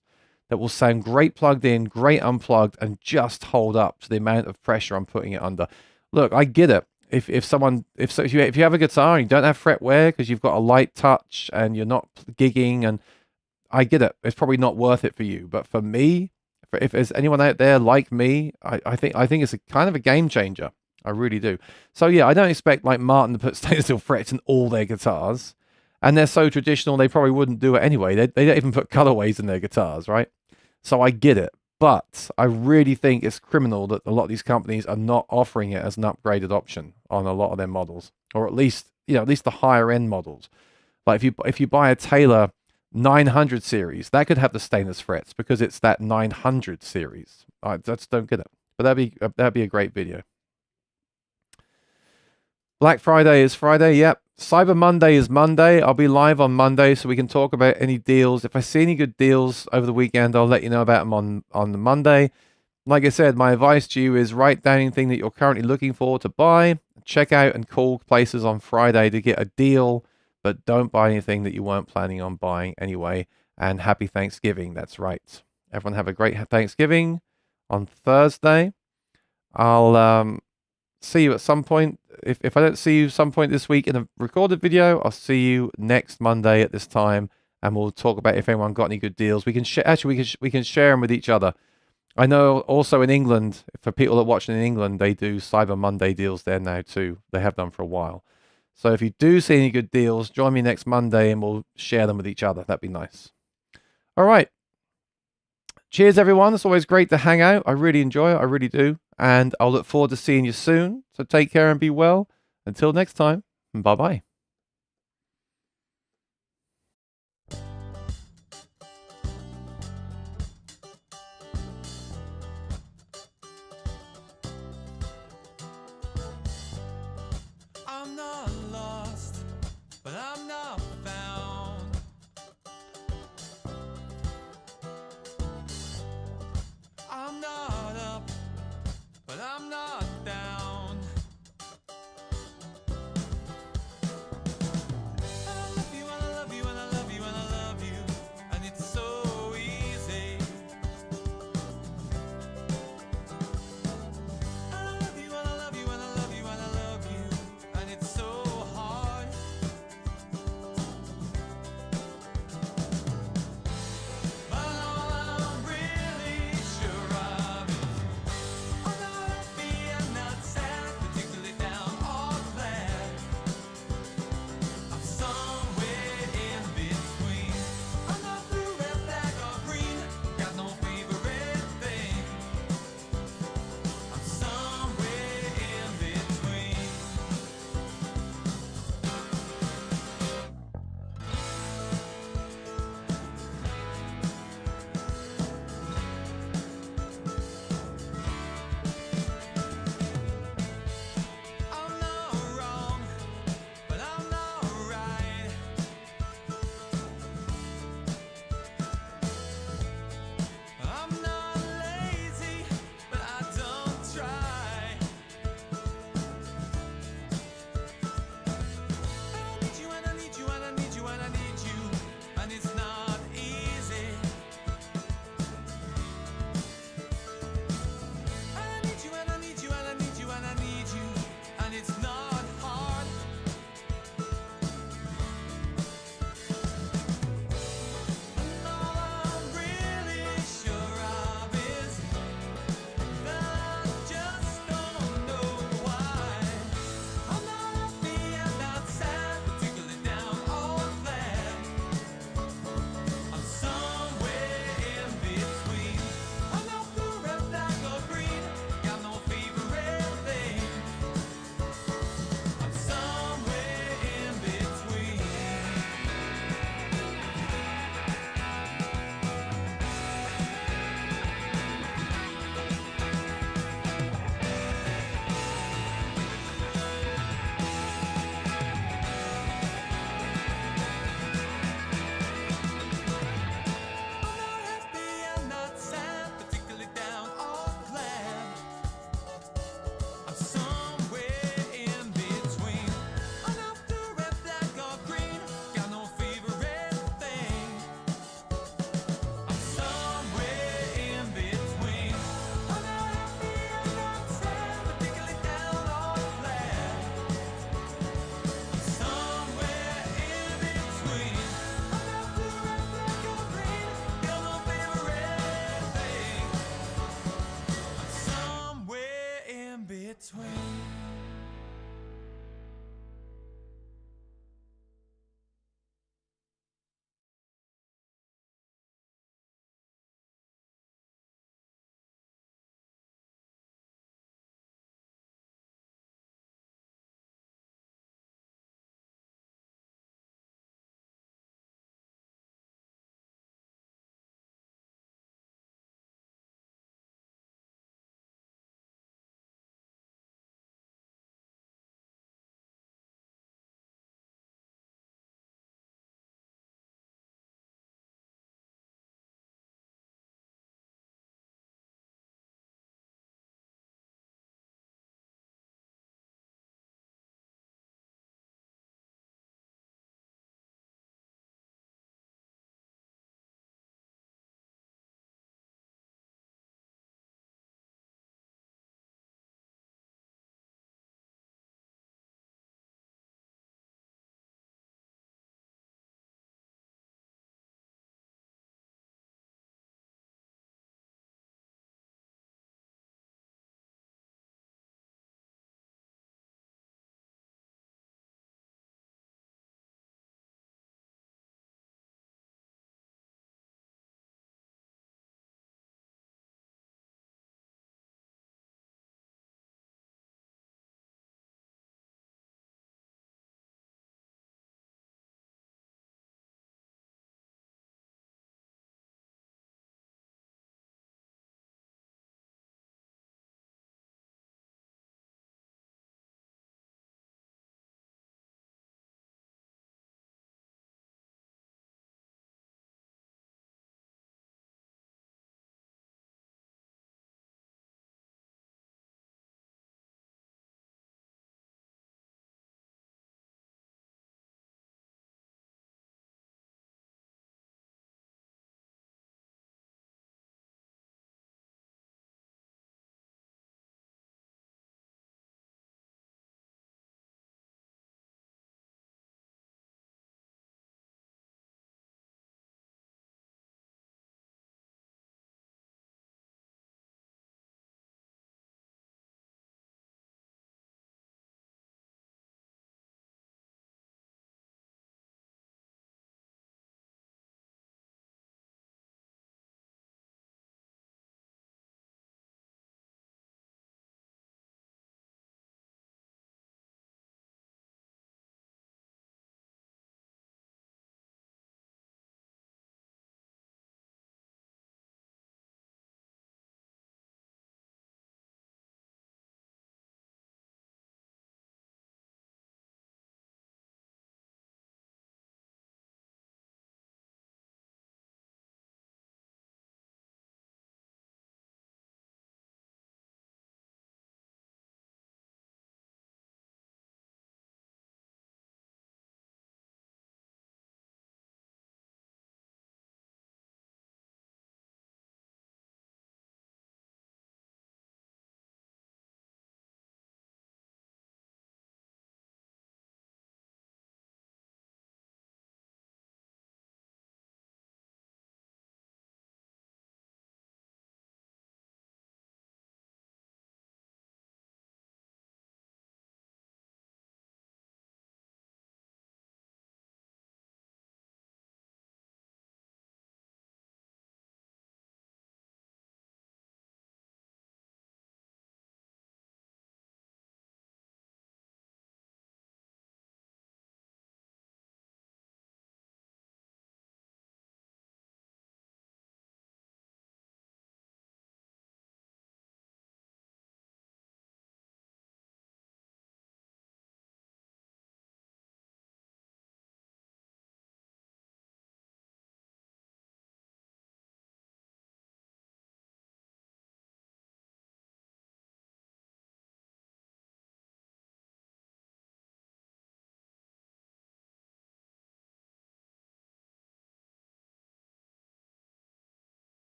that will sound great plugged in, great unplugged, and just hold up to the amount of pressure I'm putting it under. Look, I get it. If you have a guitar and you don't have fretware because you've got a light touch and you're not gigging, and I get it. It's probably not worth it for you. But for me, if there's anyone out there like me, I think it's a kind of a game changer. I really do. So yeah, I don't expect like Martin to put stainless steel frets in all their guitars. And they're so traditional, they probably wouldn't do it anyway. They don't even put colorways in their guitars, right? So I get it. But I really think it's criminal that a lot of these companies are not offering it as an upgraded option on a lot of their models, or at least the higher end models. Like if you buy a Taylor 900 series, that could have the stainless frets because it's that 900 series. I just don't get it. But that'd be a great video. Black Friday is Friday. Yep. Cyber Monday is Monday. I'll be live on Monday, so we can talk about any deals. If I see any good deals over the weekend, I'll let you know about them on the Monday. Like I said, my advice to you is write down anything that you're currently looking for to buy. Check out and call places on Friday to get a deal, but don't buy anything that you weren't planning on buying anyway. And happy Thanksgiving. That's right. Everyone have a great Thanksgiving on Thursday. I'll see you at some point. If I don't see you some point this week in a recorded video, I'll see you next Monday at this time, and we'll talk about if anyone got any good deals. We can we can share them with each other. I know also in England, for people that are watching in England, they do Cyber Monday deals there now too. They have done for a while. So if you do see any good deals, join me next Monday and we'll share them with each other. That'd be nice. All right. Cheers, everyone. It's always great to hang out. I really enjoy it. I really do. and I'll look forward to seeing you soon. So take care and be well. Until next time, bye bye.